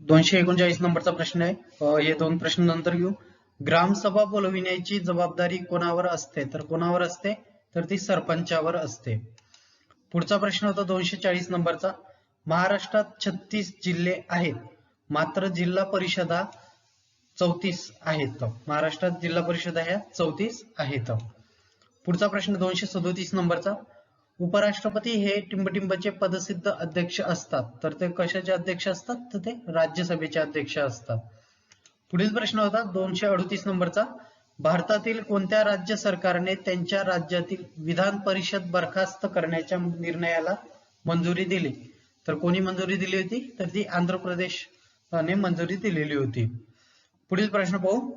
239 नंबरचा प्रश्न आहे. हे दोन प्रश्न नंतर घेऊ. ग्रामसभा बोलविण्याची जबाबदारी कोणावर असते. तर कोणावर असते. तर ती सरपंचावर असते. पुढचा प्रश्न होता 240 नंबरचा महाराष्ट्रात 36 जिल्हे आहेत मात्र जिल्हा परिषदा 34 आहेत. महाराष्ट्रात जिल्हा परिषदा ह्या 34 आहेत. पुढचा प्रश्न 237 नंबरचा उपराष्ट्रपती हे टिंबटिंबचे पदसिद्ध अध्यक्ष असतात. तर ते कशाचे अध्यक्ष असतात. तर ते राज्यसभेचे अध्यक्ष असतात. पुढील प्रश्न होता 238 नंबरचा भारतातील कोणत्या राज्य सरकारने त्यांच्या राज्यातील विधान परिषद बरखास्त करण्याच्या निर्णयाला मंजुरी दिली. तर कोणी मंजुरी दिली होती. तर ती आंध्र प्रदेशने मंजुरी दिलेली होती. पुढील प्रश्न पाहू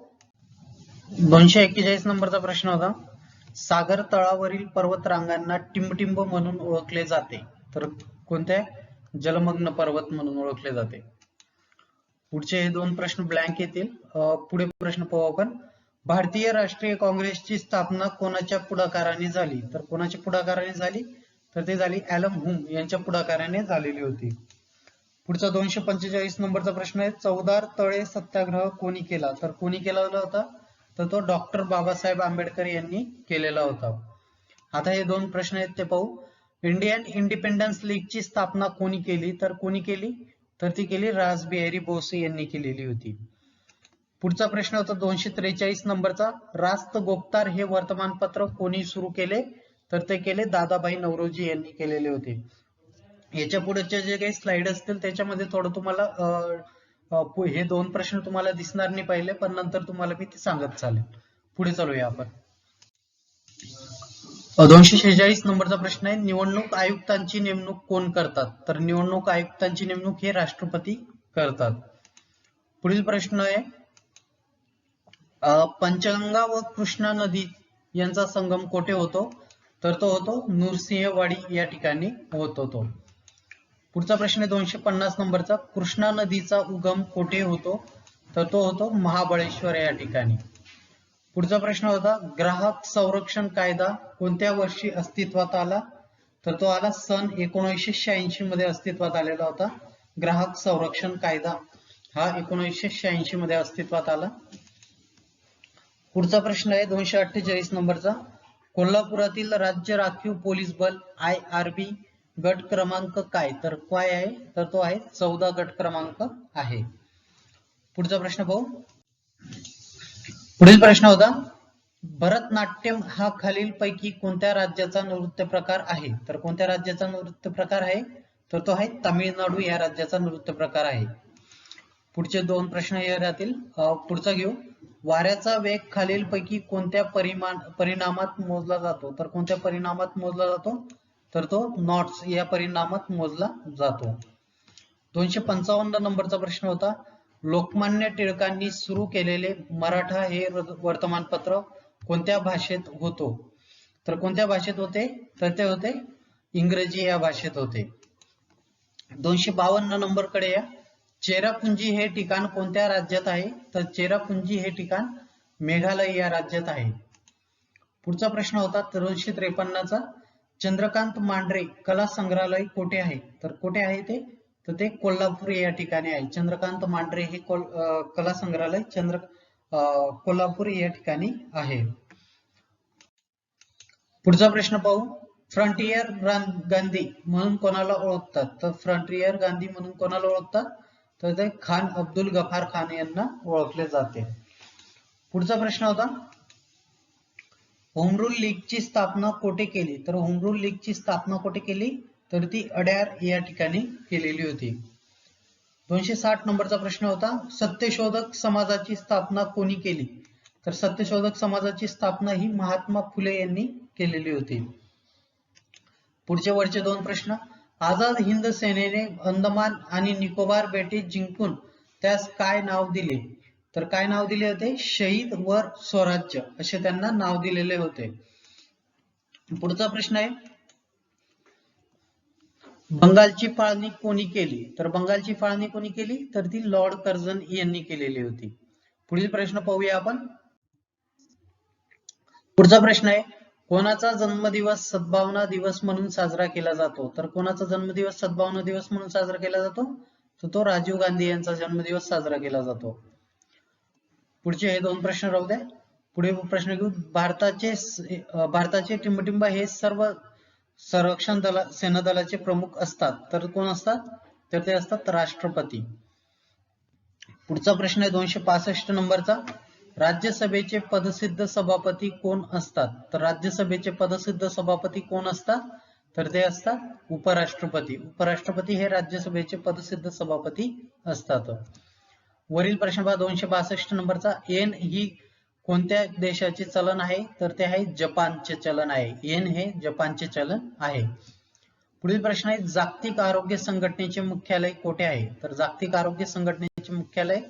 241 नंबरचा प्रश्न होता सागर तळावरील पर्वतरांगांना टिंबटिंब म्हणून ओळखले जाते. तर कोणत्या. जलमग्न पर्वत म्हणून ओळखले जाते. पुढचे हे दोन प्रश्न ब्लँक येतील. पुढे प्रश्न पाहू आपण भारतीय राष्ट्रीय काँग्रेसची स्थापना कोणाच्या पुढाकाराने झाली. तर कोणाच्या पुढाकाराने झाली. तर ते झाली ॲलन हुम यांच्या पुढाकाराने झालेली होती. पुढचा 245 नंबरचा प्रश्न आहे चौदार तळे सत्याग्रह कोणी केला. तर कोणी केला होता. तर तो डॉक्टर बाबासाहेब आंबेडकर यांनी केलेला होता. आता हे दोन प्रश्न आहेत ते पाहू. इंडियन इंडिपेंडन्स लीगची स्थापना कोणी केली. तर कोणी केली. तर ती केली रासबिहारी बोसे यांनी केलेली होती. पुढचा प्रश्न होता 243 नंबरचा रास्त गोपतार हे वर्तमानपत्र कोणी सुरू केले. तर ते केले दादाभाई नौरोजी यांनी केलेले होते. याच्या पुढचे जे काही स्लाइड असतील त्याच्यामध्ये थोडं तुम्हाला हे दोन प्रश्न तुम्हाला दिसणार नाही पहिले पण नंतर तुम्हाला मी ते सांगत चालेल. पुढे चालूया आपण. 246 नंबरचा प्रश्न आहे, निवडणूक आयुक्तांची नेमणूक कोण करतात? तर निवडणूक आयुक्तांची नेमणूक हे राष्ट्रपती करतात. पुढील प्रश्न आहे, पंचगंगा व कृष्णा नदी यांचा संगम कोठे होतो? तर तो होतो नृसिंहवाडी या ठिकाणी होतो तो. पुढचा प्रश्न आहे 250 नंबरचा, कृष्णा नदीचा उगम कोठे होतो? तर तो होतो महाबळेश्वर या ठिकाणी. पुढचा प्रश्न होता, ग्राहक संरक्षण कायदा कोणत्या वर्षी अस्तित्वात आला? तर तो आला सन 1986 मध्ये अस्तित्वात आलेला होता. ग्राहक संरक्षण कायदा हा 1986 मध्ये अस्तित्वात आला. पुढचा प्रश्न आहे 248 नंबरचा, कोल्हापुरातील राज्य राखीव पोलीस बल IRB गट क्रमांक काय? तर काय आहे? तर तो आहे 14 गट क्रमांक आहे. पुढचा प्रश्न पाहू. पुढील प्रश्न होता, भरतनाट्यम हा खालील पैकी कोणत्या राज्याचा नृत्य प्रकार आहे? तर कोणत्या राज्याचा नृत्य प्रकार आहे? तर तो आहे तामिळनाडू या राज्याचा नृत्य प्रकार आहे. पुढचे दोन प्रश्न हे राहतील. पुढचा घेऊ, वाऱ्याचा वेग खालील पैकी कोणत्या परिणामात मोजला जातो? तर कोणत्या परिणामात मोजला जातो? तर तो नॉट्स या परिणामात मोजला जातो. 255 नंबरचा प्रश्न होता, लोकमान्य टिळकांनी सुरू केलेले मराठा हे वर्तमानपत्र कोणत्या भाषेत होतो? तर कोणत्या भाषेत होते? तर ते होते इंग्रजी या भाषेत होते. 252 नंबर कडे या, चेरापुंजी हे ठिकाण कोणत्या राज्यात आहे? तर चेरापुंजी हे ठिकाण मेघालय या राज्यात आहे. पुढचा प्रश्न होता 253चा, चंद्रकांत मांढरे कला संग्रहालय कोठे आहे? तर कुठे आहे ते? तर ते कोल्हापूर या ठिकाणी आहे. चंद्रकांत मांढरे हे कला संग्रहालय कोल्हापूर या ठिकाणी आहे. पुढचा प्रश्न पाहू, फ्रंटियर गांधी म्हणून कोणाला ओळखतात? तर फ्रंटियर गांधी म्हणून कोणाला ओळखतात? तर ते खान अब्दुल गफार खान यांना ओळखले जाते. पुढचा प्रश्न होता, होम रूल लीगची स्थापना कोठे केली? तर होम रूल लीगची स्थापना कोठे केली? तर ती अड्यार या ठिकाणी केलेली होती. 260 नंबरचा प्रश्न होता, सत्यशोधक समाजाची स्थापना कोणी केली? तर सत्यशोधक समाजाची स्थापना ही महात्मा फुले यांनी केलेली होती. पुढचे वरचे दोन प्रश्न, आझाद हिंद सेनेने अंदमान आणि निकोबार बेटे जिंकून त्यास काय नाव दिले? तर काय नाव दिले होते? शहीद वर स्वराज्य असे त्यांना नाव दिलेले होते. पुढचा प्रश्न आहे, बंगालची फाळणी कोणी केली? तर बंगालची फाळणी कोणी केली? तर ती लॉर्ड कर्झन यांनी केलेली होती. पुढील प्रश्न पाहूया आपण. पुढचा प्रश्न आहे, कोणाचा जन्मदिवस सद्भावना दिवस म्हणून साजरा केला जातो? तर कोणाचा जन्मदिवस सद्भावना दिवस म्हणून साजरा केला जातो? तर तो राजीव गांधी यांचा जन्मदिवस साजरा केला जातो. पुढचे हे दोन प्रश्न राहू द्या. पुढे प्रश्न घेऊ, भारताचे टिंबटिंब हे सर्व संरक्षण सेना दलाचे प्रमुख असतात. तर कोण असतात? तर ते असतात राष्ट्रपती. पुढचा प्रश्न आहे 265 नंबरचा, राज्यसभेचे पदसिद्ध सभापती कोण असतात? तर राज्यसभेचे पदसिद्ध सभापती कोण असतात? तर ते असतात उपराष्ट्रपती. उपराष्ट्रपती हे राज्यसभेचे पदसिद्ध सभापती असतात. वरील प्रश्न पहा 262 नंबरचा, येन ही कोणत्या देशाचे चलन आहे? तर ते आहे जपानचे चलन आहे. येन हे जपानचे चलन आहे. पुढील प्रश्न आहे, जागतिक आरोग्य संघटनेचे मुख्यालय कोठे आहे? तर जागतिक आरोग्य संघटनेचे मुख्यालय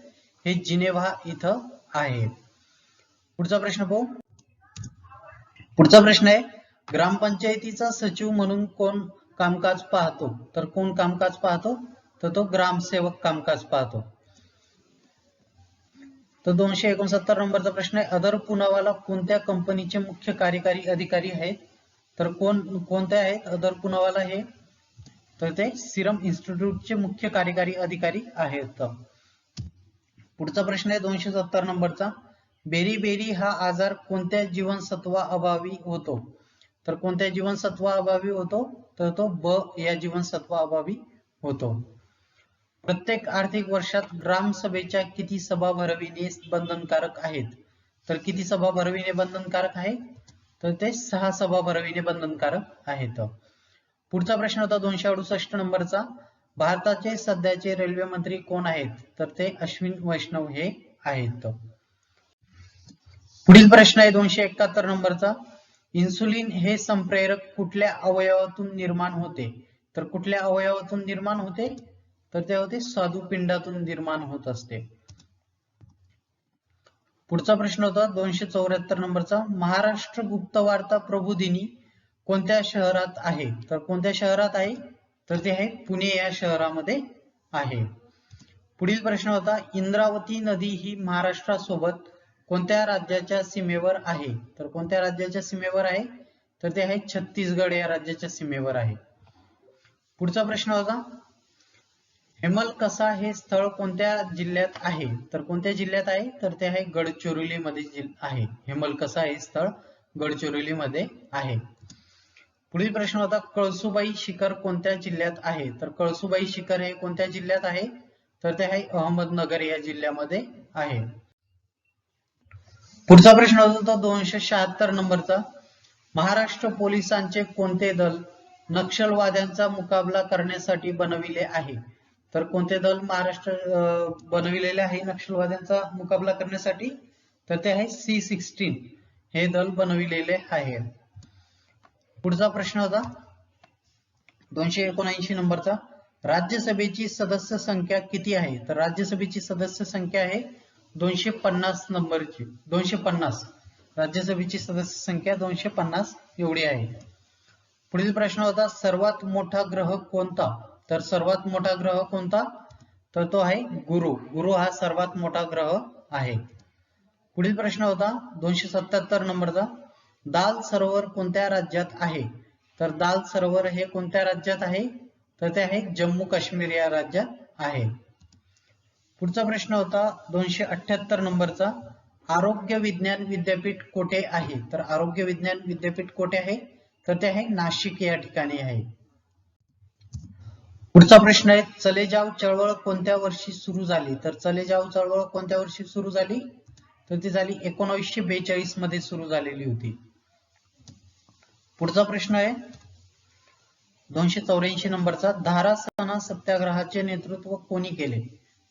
हे जिनेव्हा इथं आहे. पुढचा प्रश्न पाहू. पुढचा प्रश्न आहे, ग्रामपंचायतीचा सचिव म्हणून कोण कामकाज पाहतो? तर कोण कामकाज पाहतो? तर तो ग्रामसेवक कामकाज पाहतो. तर 269 नंबरचा प्रश्न आहे, अदर पुनावाला कोणत्या कंपनीचे मुख्य कार्यकारी अधिकारी आहेत? तर कोणते आहेत अदर पुनावाला हे? तर ते सिरम इन्स्टिट्यूटचे मुख्य कार्यकारी अधिकारी आहेत. पुढचा प्रश्न आहे 270 नंबरचा, बेरी हा आजार कोणत्या जीवनसत्वा अभावी होतो? तर कोणत्या जीवनसत्वा अभावी होतो? तर तो ब या जीवनसत्वा अभावी होतो. प्रत्येक आर्थिक वर्षात ग्रामसभेच्या किती सभा भरविणे बंधनकारक आहेत? तर किती सभा भरविणे बंधनकारक आहे? तर ते 6 सभा भरविणे बंधनकारक आहेत. पुढचा प्रश्न होता 268 नंबरचा, भारताचे सध्याचे रेल्वे मंत्री कोण आहेत? तर ते अश्विन वैष्णव हे आहेत. पुढील प्रश्न आहे 271 नंबरचा. इन्सुलिन हे संप्रेरक कुठल्या अवयवातून निर्माण होते? तर कुठल्या अवयवातून निर्माण होते? तर ते होते स्वादुपिंडातून निर्माण होत असते. पुढचा प्रश्न होता 274 नंबरचा. महाराष्ट्र गुप्तवार्ता प्रबोधिनी कोणत्या शहरात आहे? तर कोणत्या शहरात आहे? तर ते आहे पुणे या शहरामध्ये आहे. पुढील प्रश्न होता इंद्रावती नदी ही महाराष्ट्रासोबत कोणत्या राज्याच्या सीमेवर आहे? तर कोणत्या राज्याच्या सीमेवर आहे? तर ते आहे छत्तीसगड या राज्याच्या सीमेवर आहे. पुढचा प्रश्न होता हेमलकसा हे स्थळ कोणत्या जिल्ह्यात आहे? तर कोणत्या जिल्ह्यात आहे? तर ते आहे गडचिरोली मध्ये आहे. हेमलकसा हे स्थळ गडचिरोली मध्ये आहे. पुढील प्रश्न होता कळसुबाई शिखर कोणत्या जिल्ह्यात आहे? तर कळसुबाई शिखर हे कोणत्या जिल्ह्यात आहे? तर ते आहे अहमदनगर या जिल्ह्यामध्ये आहे. पुढचा प्रश्न होता 276 नंबरचा. महाराष्ट्र पोलिसांचे कोणते दल नक्षलवाद्यांचा मुकाबला करण्यासाठी बनविले आहे? तर कोणते दल महाराष्ट्र बनविलेले आहे नक्षलवाद्यांचा मुकाबला करण्यासाठी? तर ते आहे C-16 हे दल बनविलेले आहे. पुढचा प्रश्न होता 279 नंबरचा. राज्यसभेची सदस्य संख्या किती आहे? तर राज्यसभेची सदस्य संख्या आहे 250 नंबरची. 250 राज्यसभेची सदस्य संख्या 250 एवढी आहे. पुढील प्रश्न होता सर्वात मोठा ग्रह कोणता? तर सर्वात मोठा ग्रह कोणता? तर तो आहे गुरु. गुरु हा सर्वात मोठा ग्रह आहे. पुढील प्रश्न होता 277 नंबरचा. दाल सरोवर कोणत्या राज्यात आहे? तर दाल सरोवर हे कोणत्या राज्यात आहे? तर ते आहे जम्मू काश्मीर या राज्यात आहे. पुढचा प्रश्न होता 278 नंबरचा. आरोग्य विज्ञान विद्यापीठ कोठे आहे? तर आरोग्य विज्ञान विद्यापीठ कोठे आहे? तर ते आहे नाशिक या ठिकाणी आहे. पुढचा प्रश्न आहे चले जाव चळवळ कोणत्या वर्षी सुरू झाली? तर चले जाव चळवळ कोणत्या वर्षी सुरू झाली? तर ती झाली 1942 मध्ये सुरू झालेली होती. पुढचा प्रश्न आहे 284 नंबरचा. धारासणा सत्याग्रहाचे नेतृत्व कोणी केले?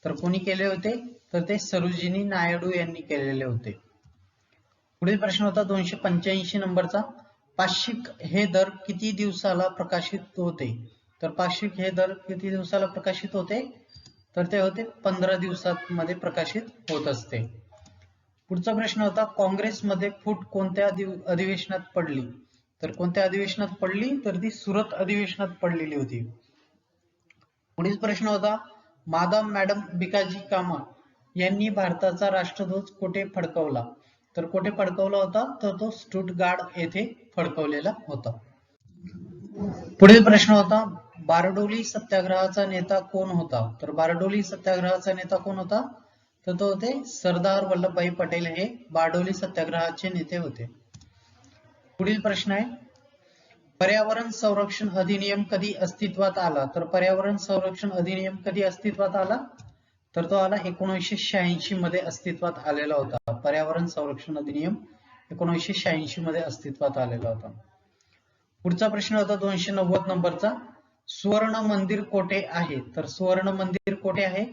तर कोणी केले होते? तर ते सरोजिनी नायडू यांनी केलेले होते. पुढील प्रश्न होता 285 नंबरचा. पाक्षिक हे दर किती दिवसाला प्रकाशित होते? तर पाक्षिक हे दर किती दिवसाला प्रकाशित होते? तर ते होते 15 दिवसांमध्ये प्रकाशित होत असते. पुढचा प्रश्न होता काँग्रेसमध्ये फूट कोणत्या अधिवेशनात पडली? तर कोणत्या अधिवेशनात पडली? तर ती सुरत अधिवेशनात पडलेली होती. पुढील प्रश्न होता मादाम मॅडम भिकाजी कामा यांनी भारताचा राष्ट्रध्वज कोठे फडकवला? तर कोठे फडकवला होता? तर तो स्टुटगार्ड येथे फडकवलेला होता. पुढील प्रश्न होता बारडोली सत्याग्रहाचा नेता कोण होता? तर बारडोली सत्याग्रहाचा नेता कोण होता? तर तो होते सरदार वल्लभभाई पटेल हे बारडोली सत्याग्रहाचे नेते होते. पुढील प्रश्न आहे पर्यावरण संरक्षण अधिनियम कधी अस्तित्वात आला? तर पर्यावरण संरक्षण अधिनियम कधी अस्तित्वात आला? तर तो आला 1986 मध्ये अस्तित्वात आलेला होता. पर्यावरण संरक्षण अधिनियम 1986 मध्ये अस्तित्वात आलेला होता. पुढचा प्रश्न होता 290 नंबरचा. सुवर्ण मंदिर कोठे आहे? तर सुवर्ण मंदिर कोठे आहे?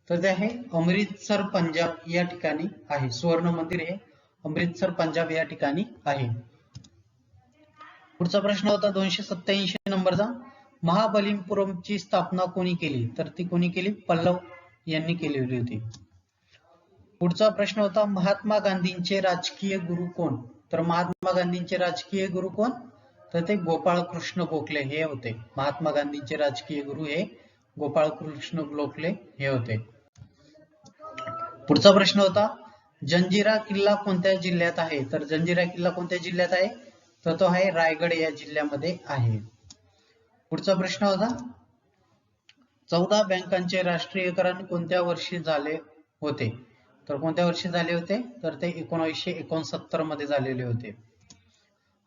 तर ते आहे अमृतसर पंजाब या ठिकाणी आहे. सुवर्ण मंदिर हे अमृतसर पंजाब या ठिकाणी आहे. पुढचा प्रश्न होता 287 नंबरचा. महाबलीपुरमची स्थापना कोणी केली? तर ती कोणी केली? पल्लव यांनी केलेली होती. पुढचा प्रश्न होता महात्मा गांधींचे राजकीय गुरु कोण? तर महात्मा गांधींचे राजकीय गुरु कोण? तर ते गोपाळकृष्ण गोखले हे होते. महात्मा गांधींचे राजकीय गुरु हे गोपाळकृष्ण गोखले हे होते. पुढचा प्रश्न होता जंजिरा किल्ला कोणत्या जिल्ह्यात आहे? तर जंजिरा किल्ला कोणत्या जिल्ह्यात आहे? तर तो आहे रायगड या जिल्ह्यामध्ये आहे. पुढचा प्रश्न होता 14 बँकांचे राष्ट्रीयकरण कोणत्या वर्षी झाले होते? तर कोणत्या वर्षी झाले होते? तर ते 1969 मध्ये झालेले होते.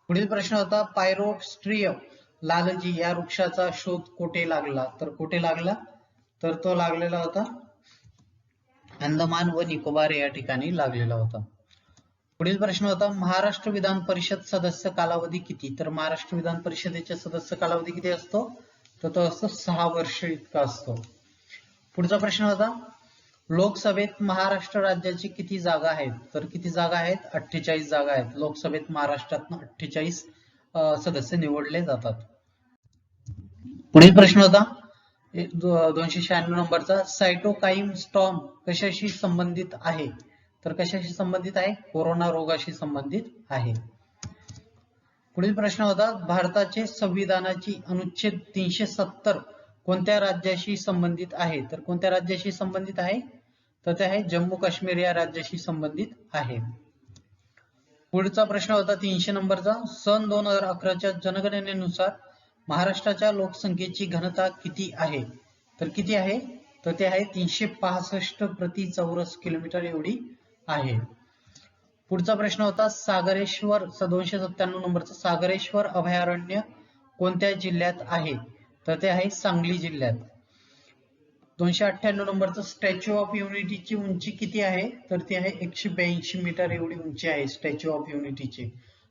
पुढील प्रश्न होता पायरोस्ट्रियम लालजी या वृक्षाचा शोध कोठे लागला? तर कुठे लागला? तर तो लागलेला होता अंदमान व निकोबार या ठिकाणी लागलेला होता. पुढील प्रश्न होता महाराष्ट्र विधान परिषद सदस्य कालावधी किती? तर महाराष्ट्र विधान परिषदेचे सदस्य कालावधी किती असतो? तर तो असतो 6 वर्ष इतका असतो. पुढचा प्रश्न होता लोकसभेत महाराष्ट्र राज्याची किती जागा आहेत? तर किती जागा आहेत? 48 जागा आहेत. लोकसभेत महाराष्ट्रातून 48 सदस्य निवडले जातात. पुढील प्रश्न होता 296 नंबरचा, सायटोकाईन स्टॉर्म कशाशी संबंधित आहे? तर कशाशी संबंधित आहे? कोरोना रोगाशी संबंधित आहे. पुढील प्रश्न होता भारताचे संविधानाची अनुच्छेद 370 कोणत्या राज्याशी संबंधित आहे? तर कोणत्या राज्याशी संबंधित आहे? तर ते आहे जम्मू काश्मीर या राज्याशी संबंधित आहे. पुढचा प्रश्न होता 300 नंबरचा, सन 2011च्या जनगणनेनुसार महाराष्ट्राच्या लोकसंख्येची घनता किती आहे? तर किती आहे? तर ते आहे 365 प्रति चौरस किलोमीटर एवढी आहे. पुढचा प्रश्न होता सागरेश्वर 297 नंबरचा, सागरेश्वर अभयारण्य कोणत्या जिल्ह्यात आहे? तर ते आहे सांगली जिल्ह्यात. 298 नंबरचा, स्टॅच्यू ऑफ युनिटीची उंची किती आहे? तर ती आहे 182 मीटर एवढी उंची आहे स्टॅच्यू ऑफ युनिटीची.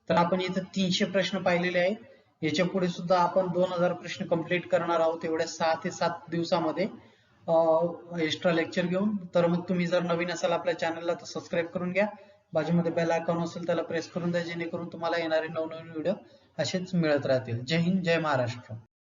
तर आपण इथे 300 प्रश्न पाहिलेले आहेत. याच्या पुढे सुद्धा आपण 2000 प्रश्न कंप्लीट करणार आहोत एवढ्या 6 ते 7 दिवसामध्ये एक्स्ट्रा लेक्चर घेऊन. तर मग तुम्ही जर नवीन असाल आपल्या चॅनलला तर सबस्क्राईब करून घ्या. बाजूमध्ये बेल आयकॉन असेल त्याला प्रेस करून द्या, जेणेकरून तुम्हाला येणारे नवनवीन व्हिडिओ असेच मिळत राहतील. जय हिंद, जय महाराष्ट्र.